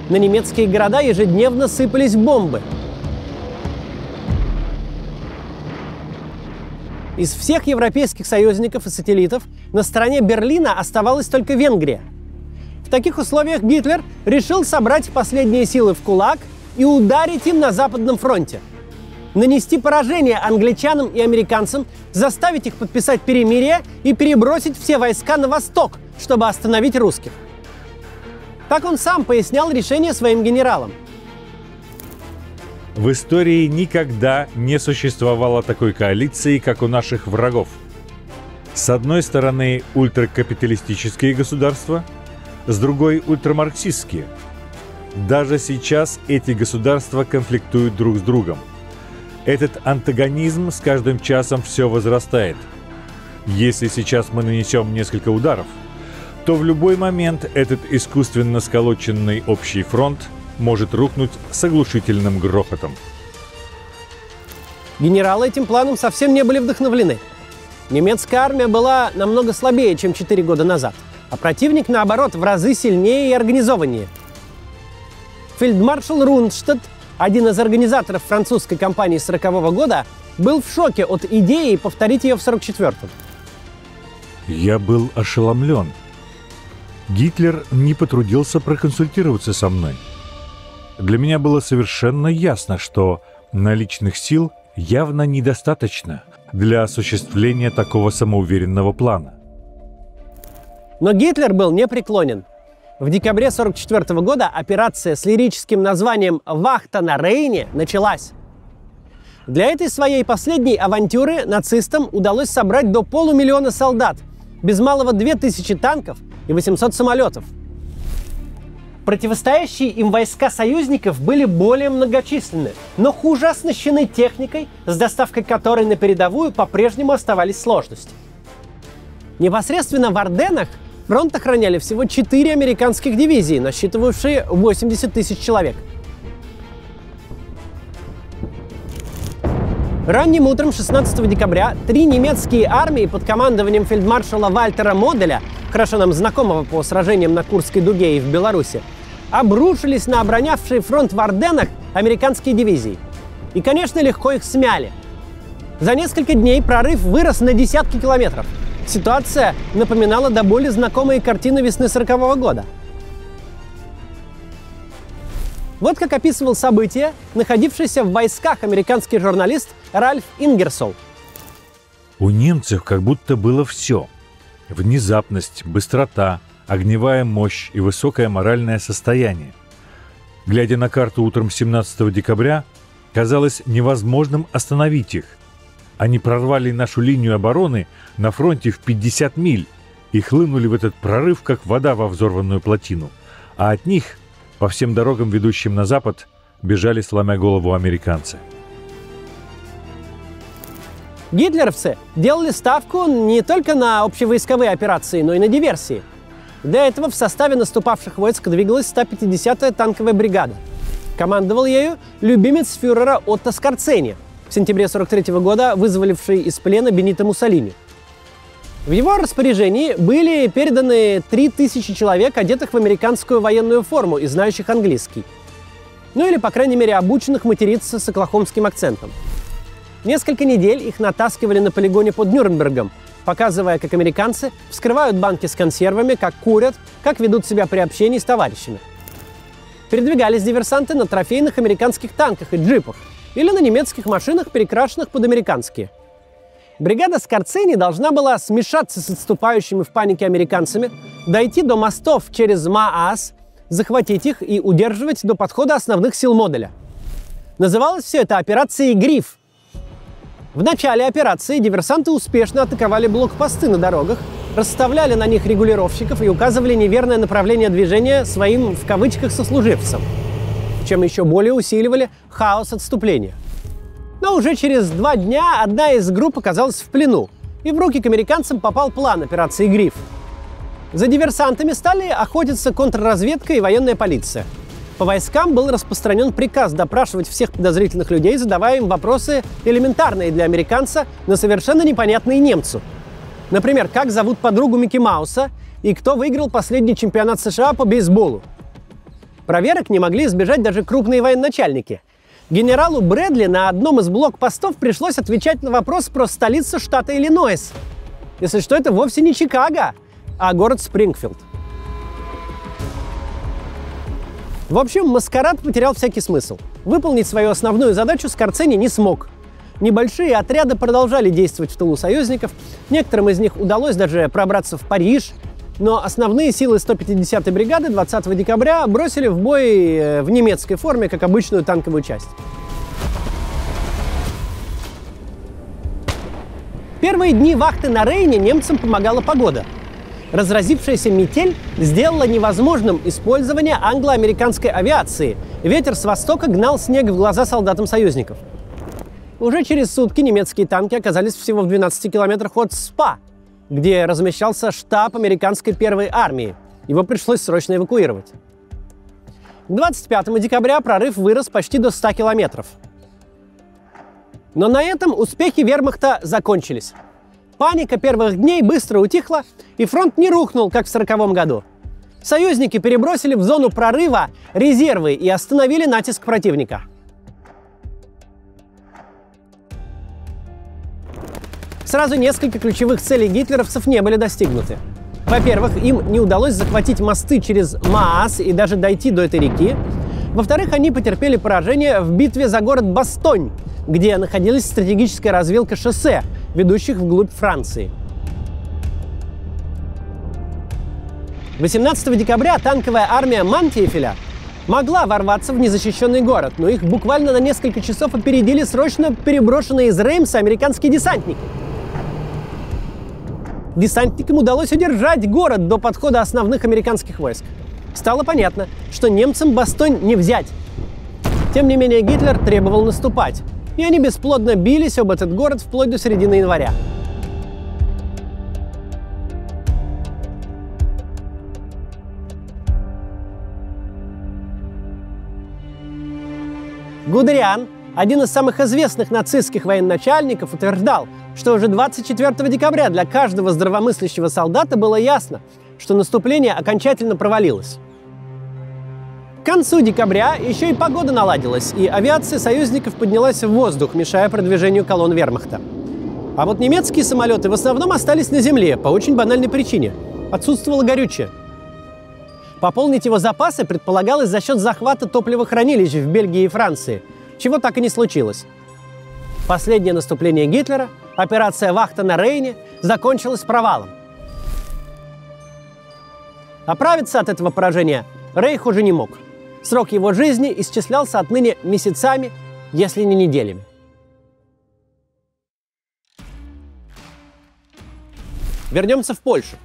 На немецкие города ежедневно сыпались бомбы. Из всех европейских союзников и сателлитов на стороне Берлина оставалась только Венгрия. В таких условиях Гитлер решил собрать последние силы в кулак и ударить им на Западном фронте. Нанести поражение англичанам и американцам, заставить их подписать перемирие и перебросить все войска на восток, чтобы остановить русских. Так он сам пояснял решение своим генералам. В истории никогда не существовало такой коалиции, как у наших врагов. С одной стороны ультракапиталистические государства, с другой ультрамарксистские. Даже сейчас эти государства конфликтуют друг с другом. Этот антагонизм с каждым часом все возрастает. Если сейчас мы нанесем несколько ударов, то в любой момент этот искусственно сколоченный общий фронт может рухнуть с оглушительным грохотом. Генералы этим планом совсем не были вдохновлены. Немецкая армия была намного слабее, чем 4 года назад, а противник, наоборот, в разы сильнее и организованнее. Фельдмаршал Рундштадт, один из организаторов французской кампании 1940 года, был в шоке от идеи повторить ее в 1944-м. Я был ошеломлен. Гитлер не потрудился проконсультироваться со мной. Для меня было совершенно ясно, что наличных сил явно недостаточно для осуществления такого самоуверенного плана. Но Гитлер был непреклонен. В декабре 1944 года операция с лирическим названием «Вахта на Рейне» началась. Для этой своей последней авантюры нацистам удалось собрать до 500 000 солдат, без малого 2000 танков и 800 самолетов. Противостоящие им войска союзников были более многочисленны, но хуже оснащены техникой, с доставкой которой на передовую по-прежнему оставались сложности. Непосредственно в Арденнах фронт охраняли всего 4 американских дивизии, насчитывавшие 80 000 человек. Ранним утром 16 декабря 3 немецкие армии под командованием фельдмаршала Вальтера Моделя, хорошо нам знакомого по сражениям на Курской дуге и в Беларуси, обрушились на оборонявшие фронт в Арденнах американские дивизии. И, конечно, легко их смяли. За несколько дней прорыв вырос на десятки километров. Ситуация напоминала до боли знакомые картины весны 1940 года. Вот как описывал события находившийся в войсках американский журналист Ральф Ингерсол. У немцев как будто было все. Внезапность, быстрота, огневая мощь и высокое моральное состояние. Глядя на карту утром 17 декабря, казалось невозможным остановить их. Они прорвали нашу линию обороны на фронте в 50 миль и хлынули в этот прорыв, как вода во взорванную плотину. А от них, по всем дорогам, ведущим на запад, бежали, сломя голову, американцы. Гитлеровцы делали ставку не только на общевойсковые операции, но и на диверсии. Для этого в составе наступавших войск двигалась 150-я танковая бригада. Командовал ею любимец фюрера Отто Скорцени, в сентябре 1943 года вызволивший из плена Бенито Муссолини. В его распоряжении были переданы 3000 человек, одетых в американскую военную форму и знающих английский. Ну или, по крайней мере, обученных материться с оклахомским акцентом. Несколько недель их натаскивали на полигоне под Нюрнбергом, показывая, как американцы вскрывают банки с консервами, как курят, как ведут себя при общении с товарищами. Передвигались диверсанты на трофейных американских танках и джипах или на немецких машинах, перекрашенных под американские. Бригада Скорцени должна была смешаться с отступающими в панике американцами, дойти до мостов через Маас, захватить их и удерживать до подхода основных сил Моделя. Называлось все это операцией «Гриф». В начале операции диверсанты успешно атаковали блокпосты на дорогах, расставляли на них регулировщиков и указывали неверное направление движения своим, в кавычках, сослуживцам, чем еще более усиливали хаос отступления. Но уже через 2 дня одна из групп оказалась в плену, и в руки к американцам попал план операции «Гриф». За диверсантами стали охотиться контрразведка и военная полиция. По войскам был распространен приказ допрашивать всех подозрительных людей, задавая им вопросы элементарные для американца, но совершенно непонятные немцу. Например, как зовут подругу Микки Мауса и кто выиграл последний чемпионат США по бейсболу. Проверок не могли избежать даже крупные военачальники. Генералу Брэдли на одном из блокпостов пришлось отвечать на вопрос про столицу штата Иллинойс. Если что, это вовсе не Чикаго, а город Спрингфилд. В общем, маскарад потерял всякий смысл. Выполнить свою основную задачу Скорцени не смог. Небольшие отряды продолжали действовать в тылу союзников, некоторым из них удалось даже пробраться в Париж, но основные силы 150-й бригады 20 декабря бросили в бой в немецкой форме, как обычную танковую часть. Первые дни вахты на Рейне немцам помогала погода. Разразившаяся метель сделала невозможным использование англо-американской авиации. Ветер с востока гнал снег в глаза солдатам союзников. Уже через сутки немецкие танки оказались всего в 12 километрах от СПА, где размещался штаб американской первой армии. Его пришлось срочно эвакуировать. К 25 декабря прорыв вырос почти до 100 километров. Но на этом успехи вермахта закончились. Паника первых дней быстро утихла, и фронт не рухнул, как в 1940 году. Союзники перебросили в зону прорыва резервы и остановили натиск противника. Сразу несколько ключевых целей гитлеровцев не были достигнуты. Во-первых, им не удалось захватить мосты через Маас и даже дойти до этой реки. Во-вторых, они потерпели поражение в битве за город Бастонь, где находилась стратегическая развилка шоссе, ведущих вглубь Франции. 18 декабря танковая армия Мантиефеля могла ворваться в незащищенный город, но их буквально на несколько часов опередили срочно переброшенные из Реймса американские десантники. Десантникам удалось удержать город до подхода основных американских войск. Стало понятно, что немцам Бастонь не взять. Тем не менее, Гитлер требовал наступать, и они бесплодно бились об этот город вплоть до середины января. Гудериан, один из самых известных нацистских военачальников, утверждал, что уже 24 декабря для каждого здравомыслящего солдата было ясно, что наступление окончательно провалилось. К концу декабря еще и погода наладилась, и авиация союзников поднялась в воздух, мешая продвижению колонн вермахта. А вот немецкие самолеты в основном остались на земле по очень банальной причине – отсутствовало горючее. Пополнить его запасы предполагалось за счет захвата топливохранилищ в Бельгии и Франции, чего так и не случилось. Последнее наступление Гитлера, операция «Вахта на Рейне», закончилась провалом. Оправиться от этого поражения Рейх уже не мог. Срок его жизни исчислялся отныне месяцами, если не неделями. Вернемся в Польшу.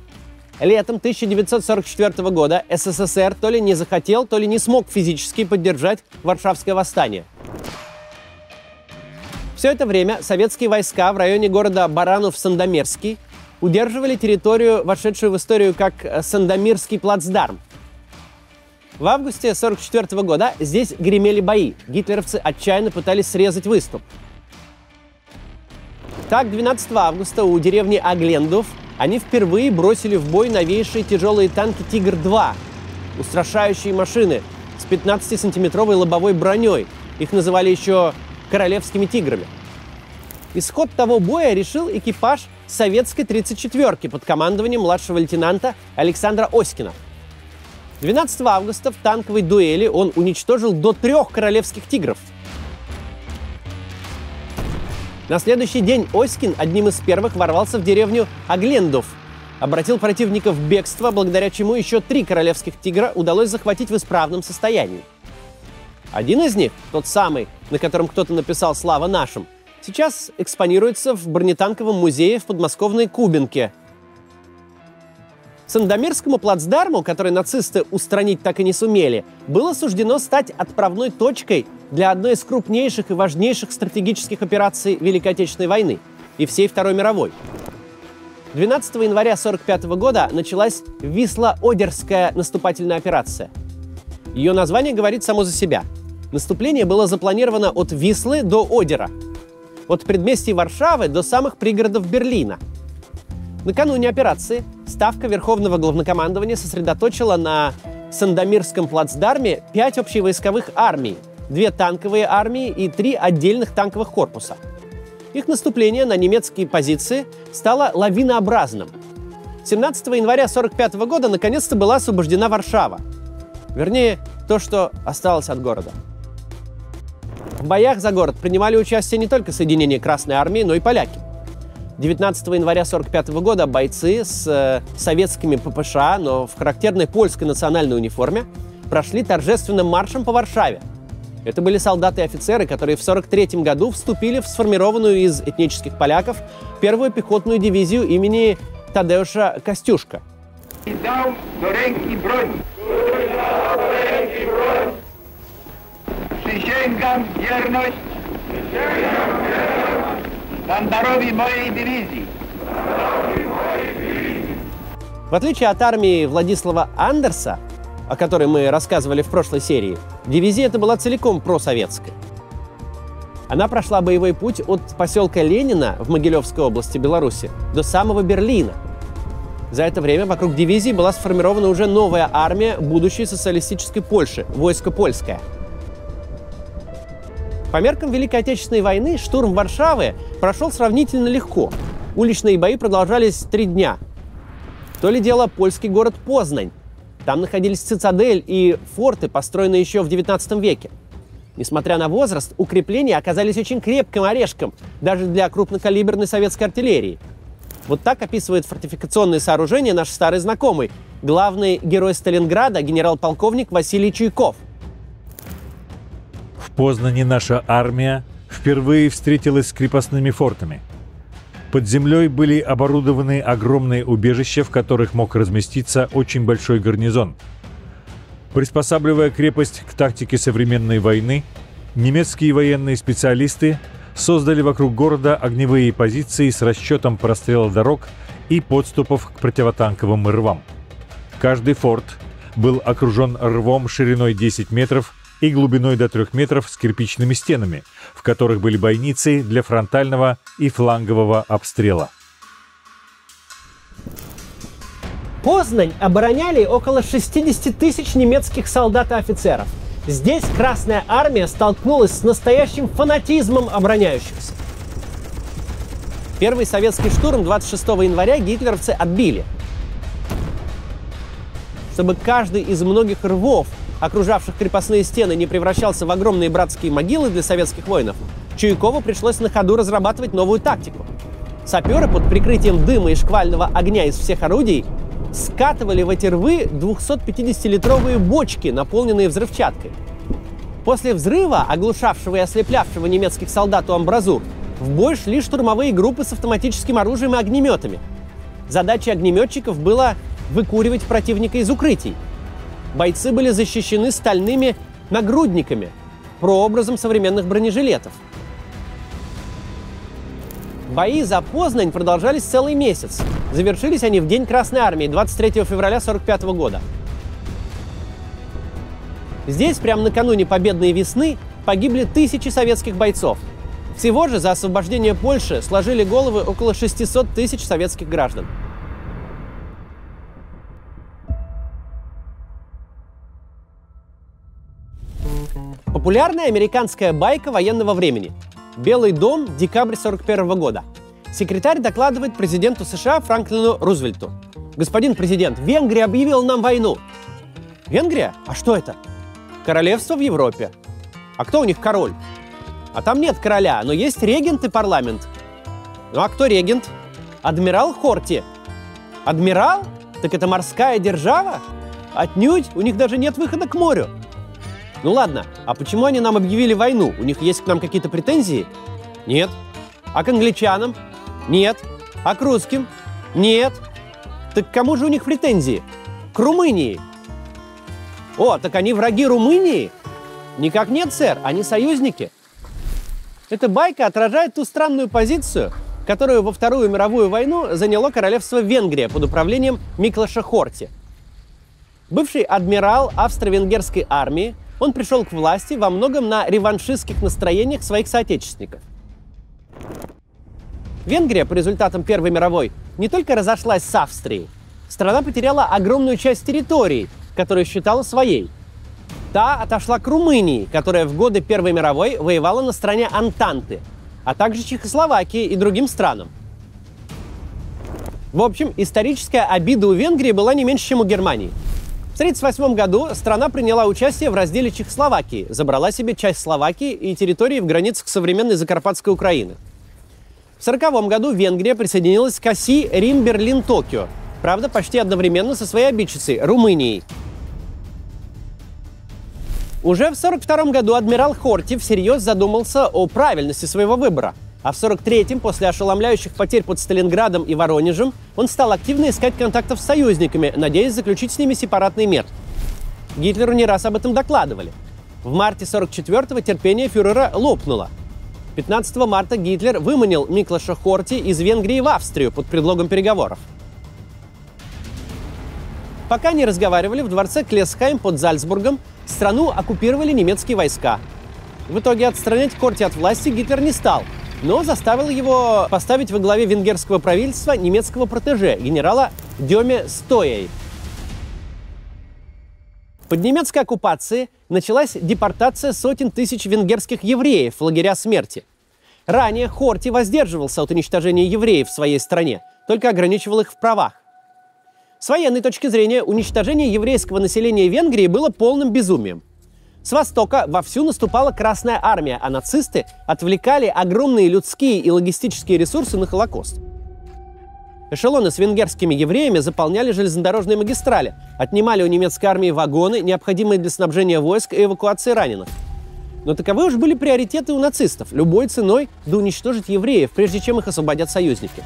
Летом 1944 года СССР то ли не захотел, то ли не смог физически поддержать Варшавское восстание. Все это время советские войска в районе города Баранов-Сандомирский удерживали территорию, вошедшую в историю как Сандомирский плацдарм. В августе 1944 года здесь гремели бои. Гитлеровцы отчаянно пытались срезать выступ. Так, 12 августа у деревни Аглендов они впервые бросили в бой новейшие тяжелые танки «Тигр-2», устрашающие машины с 15-сантиметровой лобовой броней. Их называли еще «королевскими тиграми». Исход того боя решил экипаж советской 34-ки под командованием младшего лейтенанта Александра Оськина. 12 августа в танковой дуэли он уничтожил до 3 королевских тигров. На следующий день Оськин одним из первых ворвался в деревню Аглендов, обратил противника в бегство, благодаря чему еще 3 королевских тигра удалось захватить в исправном состоянии. Один из них, тот самый, на котором кто-то написал «Слава нашим», сейчас экспонируется в бронетанковом музее в подмосковной Кубинке. Сандомирскому плацдарму, который нацисты устранить так и не сумели, было суждено стать отправной точкой для одной из крупнейших и важнейших стратегических операций Великой Отечественной войны и всей Второй мировой. 12 января 1945 года началась Висло-Одерская наступательная операция. Ее название говорит само за себя. Наступление было запланировано от Вислы до Одера, от предместий Варшавы до самых пригородов Берлина. Накануне операции Ставка Верховного Главнокомандования сосредоточила на Сандомирском плацдарме 5 общевойсковых армий, 2 танковые армии и 3 отдельных танковых корпуса. Их наступление на немецкие позиции стало лавинообразным. 17 января 1945 года наконец-то была освобождена Варшава. Вернее, то, что осталось от города. В боях за город принимали участие не только соединения Красной Армии, но и поляки. 19 января 1945 года бойцы с советскими ППШ, но в характерной польской национальной униформе, прошли торжественным маршем по Варшаве. Это были солдаты и офицеры, которые в 1943 году вступили в сформированную из этнических поляков первую пехотную дивизию имени Тадеusza Костюшка. Dał do ręki broń. Przysięgam wierność sztandarowi mojej dywizji. В отличие от армии Владислава Андерса, о которой мы рассказывали в прошлой серии, дивизия эта была целиком просоветская. Она прошла боевой путь от поселка Ленина в Могилевской области Беларуси до самого Берлина. За это время вокруг дивизии была сформирована уже новая армия будущей социалистической Польши – войско польское. По меркам Великой Отечественной войны штурм Варшавы прошел сравнительно легко. Уличные бои продолжались 3 дня. То ли дело польский город Познань. Там находились цитадель и форты, построенные еще в XIX веке. Несмотря на возраст, укрепления оказались очень крепким орешком, даже для крупнокалиберной советской артиллерии. Вот так описывает фортификационные сооружения наш старый знакомый, главный герой Сталинграда, генерал-полковник Василий Чуйков. В Познани наша армия впервые встретилась с крепостными фортами. Под землей были оборудованы огромные убежища, в которых мог разместиться очень большой гарнизон. Приспосабливая крепость к тактике современной войны, немецкие военные специалисты создали вокруг города огневые позиции с расчетом прострела дорог и подступов к противотанковым рвам. Каждый форт был окружен рвом шириной 10 метров и глубиной до 3 метров с кирпичными стенами, в которых были бойницы для фронтального и флангового обстрела. Познань обороняли около 60 тысяч немецких солдат и офицеров. Здесь Красная Армия столкнулась с настоящим фанатизмом обороняющихся. Первый советский штурм 26 января гитлеровцы отбили. Чтобы каждый из многих рвов, окружавших крепостные стены, не превращался в огромные братские могилы для советских воинов, Чуйкову пришлось на ходу разрабатывать новую тактику. Саперы под прикрытием дыма и шквального огня из всех орудий скатывали в эти рвы 250-литровые бочки, наполненные взрывчаткой. После взрыва, оглушавшего и ослеплявшего немецких солдат у амбразур, в бой шли штурмовые группы с автоматическим оружием и огнеметами. Задачей огнеметчиков было выкуривать противника из укрытий. Бойцы были защищены стальными нагрудниками, прообразом современных бронежилетов. Бои за Познань продолжались целый месяц. Завершились они в День Красной Армии, 23 февраля 1945 года. Здесь, прямо накануне Победной весны, погибли тысячи советских бойцов. Всего же за освобождение Польши сложили головы около 600 тысяч советских граждан. Популярная американская байка военного времени. Белый дом, декабрь 1941 года. Секретарь докладывает президенту США Франклину Рузвельту. «Господин президент, Венгрия объявила нам войну». «Венгрия? А что это?» «Королевство в Европе». «А кто у них король?» «А там нет короля, но есть регент и парламент». «Ну а кто регент?» «Адмирал Хорти». «Адмирал? Так это морская держава?» «Отнюдь, у них даже нет выхода к морю». «Ну ладно, а почему они нам объявили войну? У них есть к нам какие-то претензии?» «Нет». «А к англичанам?» «Нет». «А к русским?» «Нет». «Так к кому же у них претензии?» «К Румынии». «О, так они враги Румынии?» «Никак нет, сэр, они союзники». Эта байка отражает ту странную позицию, которую во Вторую мировую войну заняло королевство Венгрия под управлением Миклоша Хорти. Бывший адмирал австро-венгерской армии, он пришел к власти во многом на реваншистских настроениях своих соотечественников. Венгрия по результатам Первой мировой не только разошлась с Австрией, страна потеряла огромную часть территорий, которую считала своей. Та отошла к Румынии, которая в годы Первой мировой воевала на стороне Антанты, а также Чехословакии и другим странам. В общем, историческая обида у Венгрии была не меньше, чем у Германии. В 1938 году страна приняла участие в разделе Чехословакии, забрала себе часть Словакии и территории в границах современной Закарпатской Украины. В 1940 году Венгрия присоединилась к оси Рим-Берлин-Токио, правда, почти одновременно со своей обидчицей – Румынией. Уже в 1942 году адмирал Хорти всерьез задумался о правильности своего выбора, а в 1943-м, после ошеломляющих потерь под Сталинградом и Воронежем, он стал активно искать контактов с союзниками, надеясь заключить с ними сепаратный мир. Гитлеру не раз об этом докладывали. В марте 1944-го терпение фюрера лопнуло. 15 марта Гитлер выманил Миклоша Хорти из Венгрии в Австрию под предлогом переговоров. Пока они разговаривали, в дворце Клессхайм под Зальцбургом страну оккупировали немецкие войска. В итоге отстранять Хорти от власти Гитлер не стал, но заставил его поставить во главе венгерского правительства немецкого протеже, генерала Дёме Стоей. Под немецкой оккупацией началась депортация сотен тысяч венгерских евреев в лагеря смерти. Ранее Хорти воздерживался от уничтожения евреев в своей стране, только ограничивал их в правах. С военной точки зрения, уничтожение еврейского населения Венгрии было полным безумием. С востока вовсю наступала Красная армия, а нацисты отвлекали огромные людские и логистические ресурсы на Холокост. Эшелоны с венгерскими евреями заполняли железнодорожные магистрали, отнимали у немецкой армии вагоны, необходимые для снабжения войск и эвакуации раненых. Но таковы уж были приоритеты у нацистов – любой ценой да уничтожить евреев, прежде чем их освободят союзники.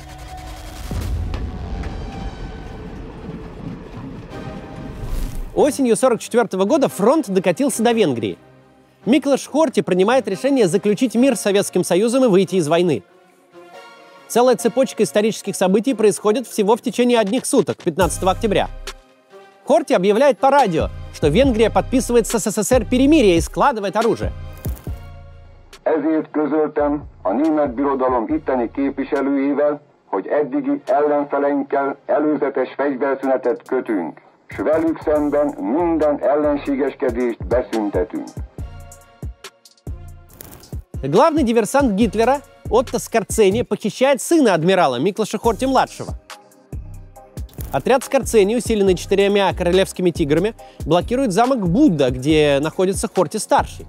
Осенью 1944 года фронт докатился до Венгрии. Миклош Хорти принимает решение заключить мир с Советским Союзом и выйти из войны. Целая цепочка исторических событий происходит всего в течение одних суток, 15 октября. Хорти объявляет по радио, что Венгрия подписывает с СССР перемирие и складывает оружие. Ezért közöltem a német birodalom itteni képviselőivel, hogy eddigi ellenfeleinkkel előzetes fegyverszünetet kötünk, s velük szemben minden ellenségeskedést beszüntetünk. Главный диверсант Гитлера, Отто Скорцени, похищает сына адмирала Миклоша Хорти-младшего. Отряд Скорцени, усиленный 4 королевскими тиграми, блокирует замок Будда, где находится Хорти-старший.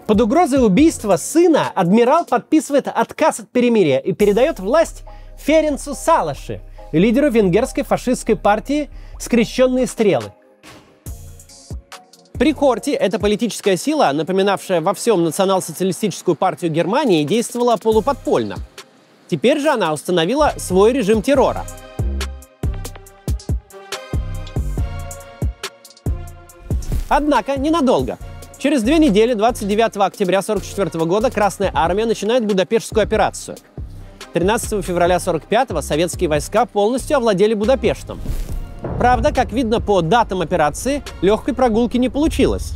Под угрозой убийства сына адмирал подписывает отказ от перемирия и передает власть Ференцу Салаши, лидеру венгерской фашистской партии «Скрещенные стрелы». При Хорти эта политическая сила, напоминавшая во всем национал-социалистическую партию Германии, действовала полуподпольно. Теперь же она установила свой режим террора. Однако ненадолго. Через 2 недели, 29 октября 1944 года, Красная армия начинает Будапештскую операцию. 13 февраля 1945-го советские войска полностью овладели Будапештом. Правда, как видно по датам операции, легкой прогулки не получилось.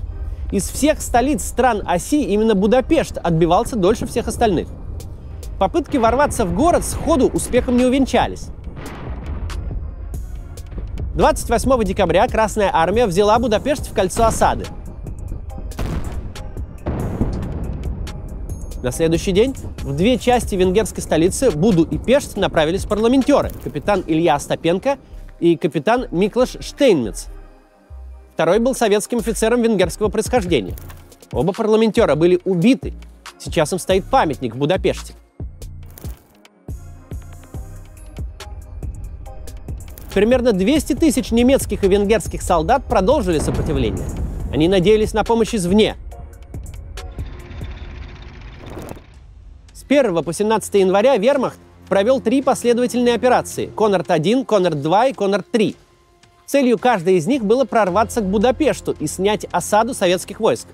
Из всех столиц стран оси именно Будапешт отбивался дольше всех остальных. Попытки ворваться в город сходу успехом не увенчались. 28 декабря Красная армия взяла Будапешт в кольцо осады. На следующий день в 2 части венгерской столицы, Буду и Пешт, направились парламентеры – капитан Илья Остапенко и капитан Миклош Штейнмец. Второй был советским офицером венгерского происхождения. Оба парламентера были убиты. Сейчас им стоит памятник в Будапеште. Примерно 200 тысяч немецких и венгерских солдат продолжили сопротивление. Они надеялись на помощь извне. С 1 по 17 января вермахт провел 3 последовательные операции – Конрад-1, Конрад-2 и Конрад-3. Целью каждой из них было прорваться к Будапешту и снять осаду советских войск.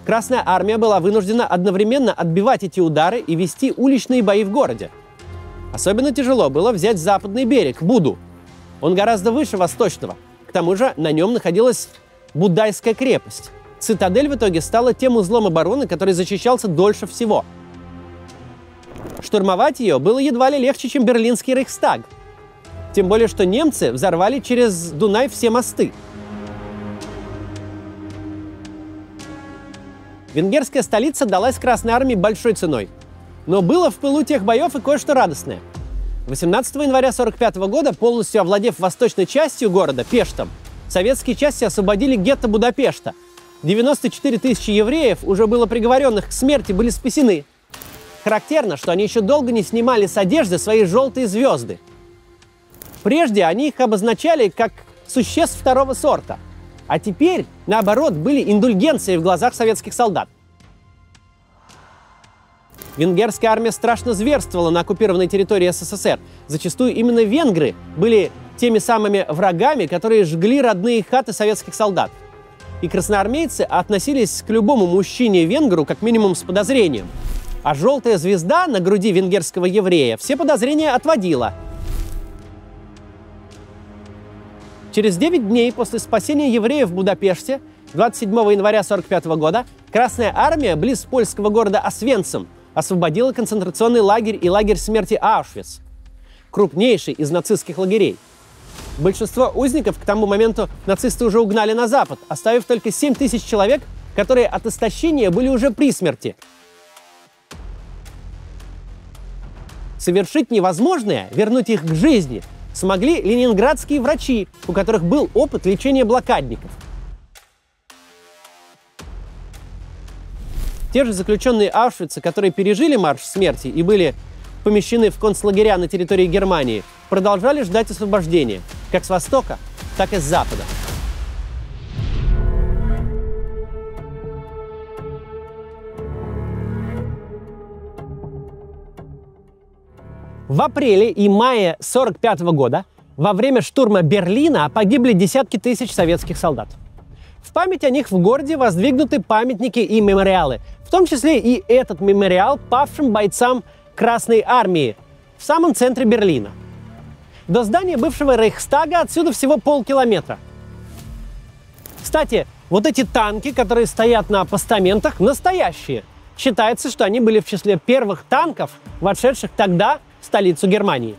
Красная армия была вынуждена одновременно отбивать эти удары и вести уличные бои в городе. Особенно тяжело было взять западный берег, Буду. Он гораздо выше восточного. К тому же на нем находилась Будайская крепость. Цитадель в итоге стала тем узлом обороны, который защищался дольше всего. Штурмовать ее было едва ли легче, чем Берлинский Рейхстаг. Тем более, что немцы взорвали через Дунай все мосты. Венгерская столица далась Красной армии большой ценой. Но было в пылу тех боев и кое-что радостное. 18 января 1945 года, полностью овладев восточной частью города, Пештом, советские части освободили гетто Будапешта. 94 тысячи евреев, уже было приговоренных к смерти, были спасены. Характерно, что они еще долго не снимали с одежды свои желтые звезды. Прежде они их обозначали как существ второго сорта, а теперь, наоборот, были индульгенцией в глазах советских солдат. Венгерская армия страшно зверствовала на оккупированной территории СССР. Зачастую именно венгры были теми самыми врагами, которые жгли родные хаты советских солдат. И красноармейцы относились к любому мужчине-венгру как минимум с подозрением. А желтая звезда на груди венгерского еврея все подозрения отводила. Через 9 дней после спасения евреев в Будапеште, 27 января 1945 года, Красная армия близ польского города Освенцим освободила концентрационный лагерь и лагерь смерти Аушвиц, крупнейший из нацистских лагерей. Большинство узников к тому моменту нацисты уже угнали на запад, оставив только 7 тысяч человек, которые от истощения были уже при смерти. Совершить невозможное, вернуть их к жизни, смогли ленинградские врачи, у которых был опыт лечения блокадников. Те же заключенные Аушвица, которые пережили марш смерти и были помещены в концлагеря на территории Германии, продолжали ждать освобождения, как с востока, так и с запада. В апреле и мае 1945 года во время штурма Берлина погибли десятки тысяч советских солдат. В память о них в городе воздвигнуты памятники и мемориалы, в том числе и этот мемориал павшим бойцам Красной армии в самом центре Берлина. До здания бывшего Рейхстага отсюда всего полкилометра. Кстати, вот эти танки, которые стоят на постаментах, настоящие. Считается, что они были в числе первых танков, вошедших тогда в столицу Германии.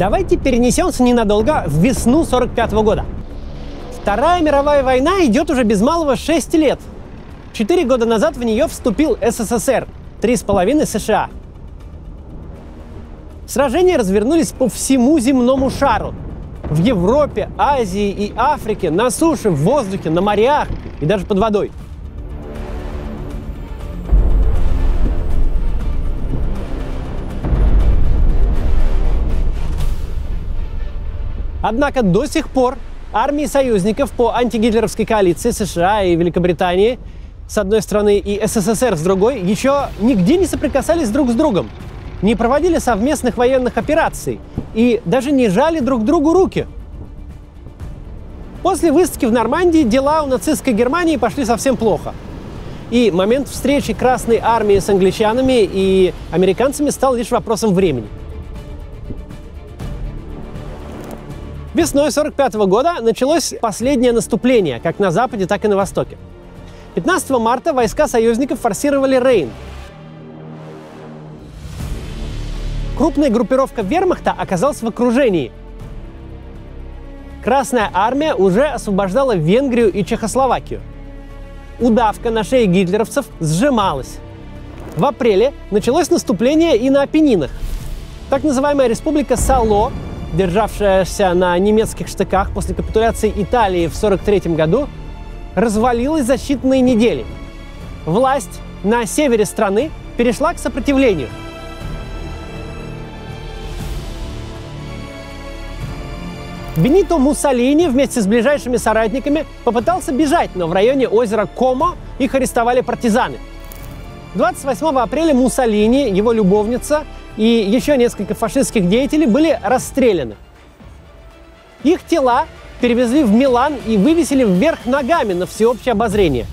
Давайте перенесемся ненадолго в весну 1945 года. Вторая мировая война идет уже без малого 6 лет. 4 года назад в нее вступил СССР, 3,5 США. Сражения развернулись по всему земному шару. В Европе, Азии и Африке, на суше, в воздухе, на морях и даже под водой. Однако до сих пор армии союзников по антигитлеровской коалиции США и Великобритании с одной стороны и СССР с другой еще нигде не соприкасались друг с другом, не проводили совместных военных операций и даже не жали друг другу руки. После высадки в Нормандии дела у нацистской Германии пошли совсем плохо. И момент встречи Красной армии с англичанами и американцами стал лишь вопросом времени. Весной 1945 года началось последнее наступление, как на Западе, так и на Востоке. 15 марта войска союзников форсировали Рейн. Крупная группировка вермахта оказалась в окружении. Красная армия уже освобождала Венгрию и Чехословакию. Удавка на шее гитлеровцев сжималась. В апреле началось наступление и на Апеннинах. Так называемая республика Сало, державшаяся на немецких штыках после капитуляции Италии в 1943 году, развалилась за считанные недели. Власть на севере страны перешла к сопротивлению. Бенито Муссолини вместе с ближайшими соратниками попытался бежать, но в районе озера Комо их арестовали партизаны. 28 апреля Муссолини, его любовница и еще несколько фашистских деятелей были расстреляны. Их тела перевезли в Милан и вывесили вверх ногами на всеобщее обозрение.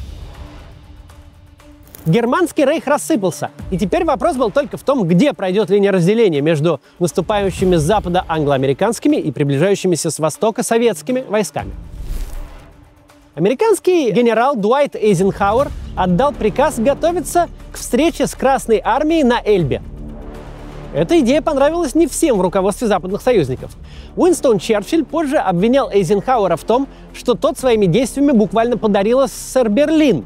Германский рейх рассыпался, и теперь вопрос был только в том, где пройдет линия разделения между наступающими с запада англо-американскими и приближающимися с востока советскими войсками. Американский генерал Дуайт Эйзенхауэр отдал приказ готовиться к встрече с Красной армией на Эльбе. Эта идея понравилась не всем в руководстве западных союзников. Уинстон Черчилль позже обвинял Эйзенхауэра в том, что тот своими действиями буквально подарил СССР Берлин.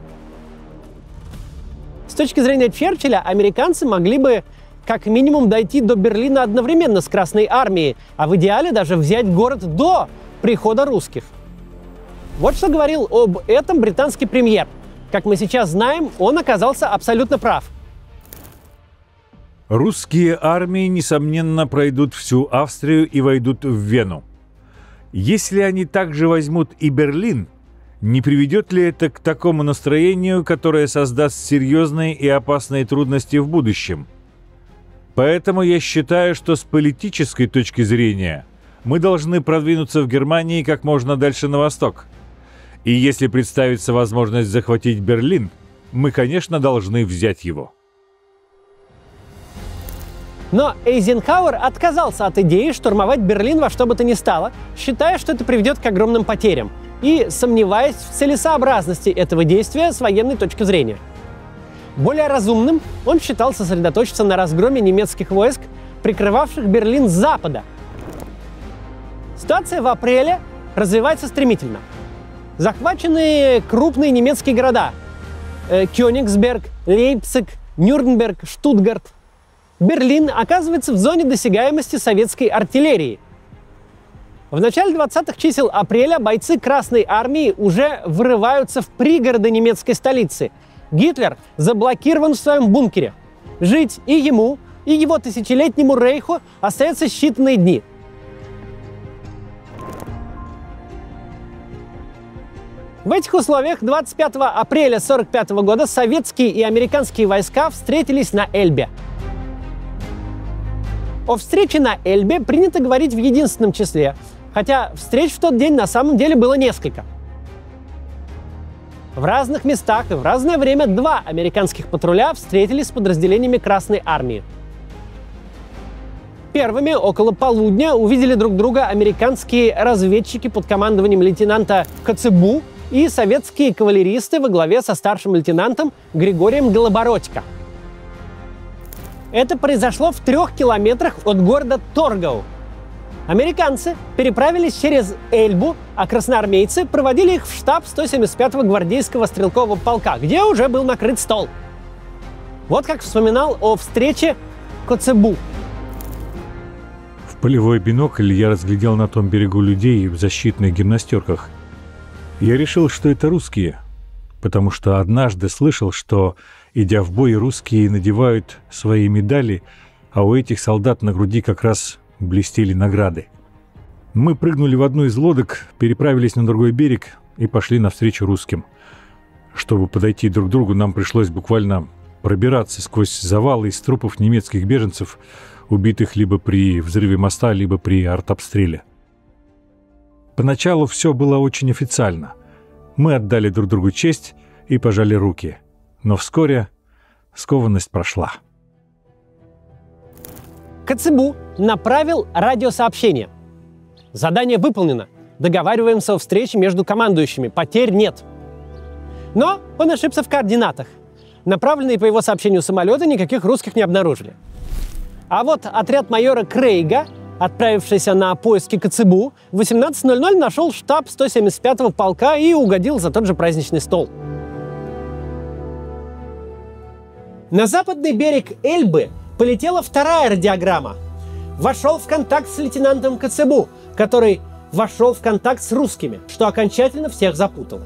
С точки зрения Черчилля, американцы могли бы как минимум дойти до Берлина одновременно с Красной армией, а в идеале даже взять город до прихода русских. Вот что говорил об этом британский премьер. Как мы сейчас знаем, он оказался абсолютно прав. Русские армии, несомненно, пройдут всю Австрию и войдут в Вену. Если они также возьмут и Берлин, не приведет ли это к такому настроению, которое создаст серьезные и опасные трудности в будущем? Поэтому я считаю, что с политической точки зрения мы должны продвинуться в Германии как можно дальше на восток. И если представится возможность захватить Берлин, мы, конечно, должны взять его. Но Эйзенхауэр отказался от идеи штурмовать Берлин во что бы то ни стало, считая, что это приведет к огромным потерям, и сомневаясь в целесообразности этого действия с военной точки зрения. Более разумным он считал сосредоточиться на разгроме немецких войск, прикрывавших Берлин с запада. Ситуация в апреле развивается стремительно. Захвачены крупные немецкие города – Кёнигсберг, Лейпциг, Нюрнберг, Штутгарт. Берлин оказывается в зоне досягаемости советской артиллерии. В начале 20-х чисел апреля бойцы Красной армии уже врываются в пригороды немецкой столицы. Гитлер заблокирован в своем бункере. Жить и ему, и его тысячелетнему рейху остается считанные дни. В этих условиях 25 апреля 1945 года советские и американские войска встретились на Эльбе. О встрече на Эльбе принято говорить в единственном числе, хотя встреч в тот день на самом деле было несколько. В разных местах и в разное время два американских патруля встретились с подразделениями Красной армии. Первыми около полудня увидели друг друга американские разведчики под командованием лейтенанта Коцебу и советские кавалеристы во главе со старшим лейтенантом Григорием Голобородько. Это произошло в 3 километрах от города Торгау. Американцы переправились через Эльбу, а красноармейцы проводили их в штаб 175-го гвардейского стрелкового полка, где уже был накрыт стол. Вот как вспоминал о встрече Коцебу. В полевой бинокль я разглядел на том берегу людей в защитных гимнастерках. Я решил, что это русские, потому что однажды слышал, что, идя в бой, русские надевают свои медали, а у этих солдат на груди как раз блестели награды. Мы прыгнули в одну из лодок, переправились на другой берег и пошли навстречу русским. Чтобы подойти друг к другу, нам пришлось буквально пробираться сквозь завалы из трупов немецких беженцев, убитых либо при взрыве моста, либо при артобстреле. Поначалу все было очень официально. Мы отдали друг другу честь и пожали руки. Но вскоре скованность прошла. Коцебу направил радиосообщение. Задание выполнено. Договариваемся о встрече между командующими. Потерь нет. Но он ошибся в координатах. Направленные по его сообщению самолеты никаких русских не обнаружили. А вот отряд майора Крейга, отправившийся на поиски Коцебу, в 18:00 нашел штаб 175-го полка и угодил за тот же праздничный стол. На западный берег Эльбы полетела вторая радиограмма. Вошел в контакт с лейтенантом Коцебу, который вошел в контакт с русскими, что окончательно всех запутало.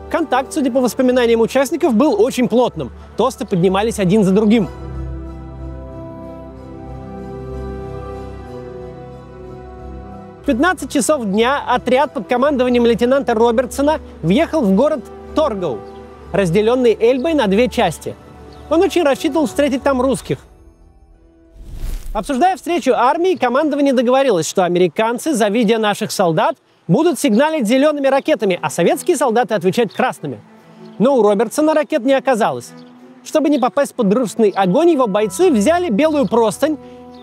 Контакт, судя по воспоминаниям участников, был очень плотным. Тосты поднимались один за другим. В 15 часов дня отряд под командованием лейтенанта Робертсона въехал в город Торгау, разделенный Эльбой на 2 части. Он очень рассчитывал встретить там русских. Обсуждая встречу армии, командование договорилось, что американцы, завидя наших солдат, будут сигналить зелеными ракетами, а советские солдаты отвечать красными. Но у Робертсона ракет не оказалось. Чтобы не попасть под дружественный огонь, его бойцы взяли белую простынь,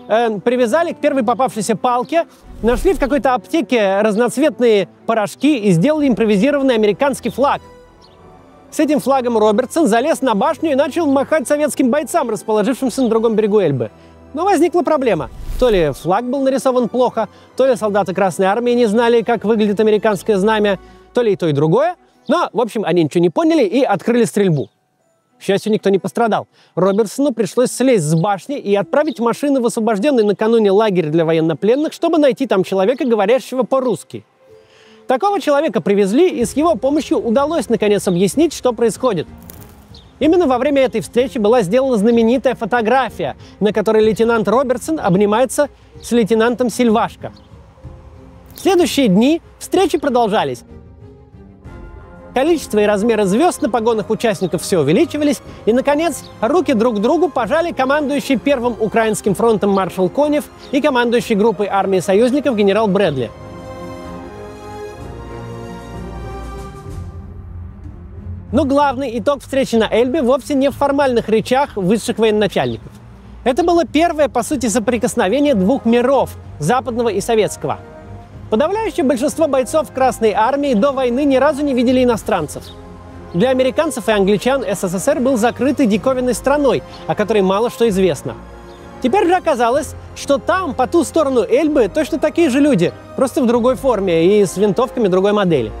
привязали к первой попавшейся палке, нашли в какой-то аптеке разноцветные порошки и сделали импровизированный американский флаг. С этим флагом Робертсон залез на башню и начал махать советским бойцам, расположившимся на другом берегу Эльбы. Но возникла проблема. То ли флаг был нарисован плохо, то ли солдаты Красной Армии не знали, как выглядит американское знамя, то ли и то, и другое. Но, в общем, они ничего не поняли и открыли стрельбу. К счастью, никто не пострадал. Робертсону пришлось слезть с башни и отправить машины в освобожденный накануне лагерь для военнопленных, чтобы найти там человека, говорящего по-русски. Такого человека привезли, и с его помощью удалось наконец объяснить, что происходит. Именно во время этой встречи была сделана знаменитая фотография, на которой лейтенант Робертсон обнимается с лейтенантом Сильвашко. В следующие дни встречи продолжались. Количество и размеры звезд на погонах участников все увеличивались, и, наконец, руки друг другу пожали командующий Первым Украинским фронтом маршал Конев и командующий группой армии союзников генерал Брэдли. Но главный итог встречи на Эльбе вовсе не в формальных речах высших военачальников. Это было первое, по сути, соприкосновение двух миров – западного и советского. Подавляющее большинство бойцов Красной Армии до войны ни разу не видели иностранцев. Для американцев и англичан СССР был закрытой диковинной страной, о которой мало что известно. Теперь же оказалось, что там, по ту сторону Эльбы, точно такие же люди, просто в другой форме и с винтовками другой модели.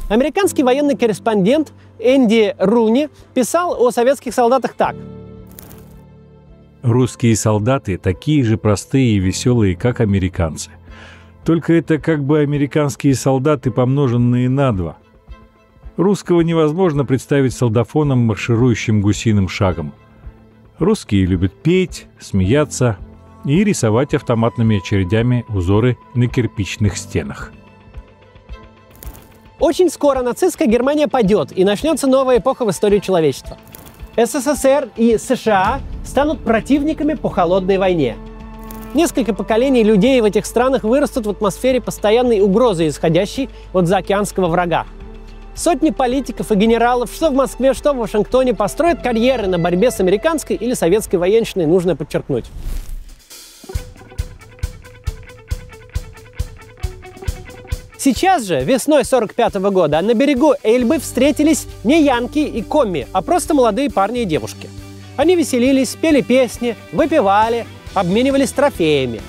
Американский военный корреспондент Энди Руни писал о советских солдатах так. Русские солдаты такие же простые и веселые, как американцы. Только это как бы американские солдаты, помноженные на 2. Русского невозможно представить солдафоном, марширующим гусиным шагом. Русские любят петь, смеяться и рисовать автоматными очередями узоры на кирпичных стенах. Очень скоро нацистская Германия падет, и начнется новая эпоха в истории человечества. СССР и США станут противниками по холодной войне. Несколько поколений людей в этих странах вырастут в атмосфере постоянной угрозы, исходящей от заокеанского врага. Сотни политиков и генералов, что в Москве, что в Вашингтоне, построят карьеры на борьбе с американской или советской военщиной, нужно подчеркнуть. Сейчас же, весной 1945 года, на берегу Эльбы встретились не янки и комми, а просто молодые парни и девушки. Они веселились, пели песни, выпивали, обменивались трофеями.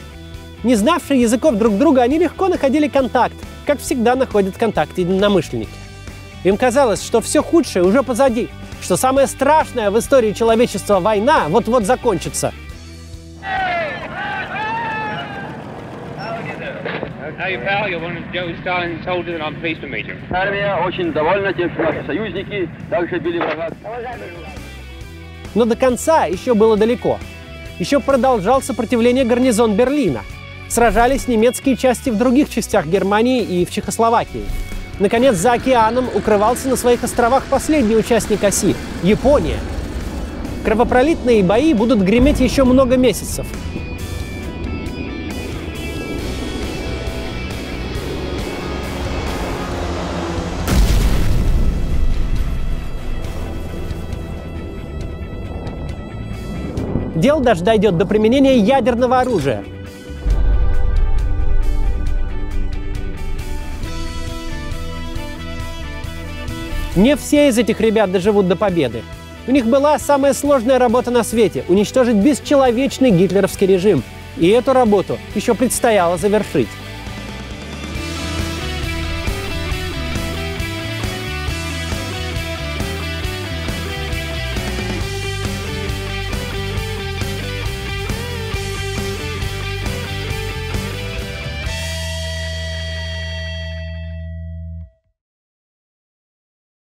Не знавшие языков друг друга, они легко находили контакт, как всегда находят контакт единомышленники. Им казалось, что все худшее уже позади, что самая страшная в истории человечества война вот-вот закончится. Армия очень довольна тем, что наши союзники также били врага. Но до конца еще было далеко. Еще продолжал сопротивление гарнизон Берлина. Сражались немецкие части в других частях Германии и в Чехословакии. Наконец, за океаном укрывался на своих островах последний участник оси – Япония. Кровопролитные бои будут греметь еще много месяцев. Дело даже дойдет до применения ядерного оружия. Не все из этих ребят доживут до победы. У них была самая сложная работа на свете – уничтожить бесчеловечный гитлеровский режим. И эту работу еще предстояло завершить.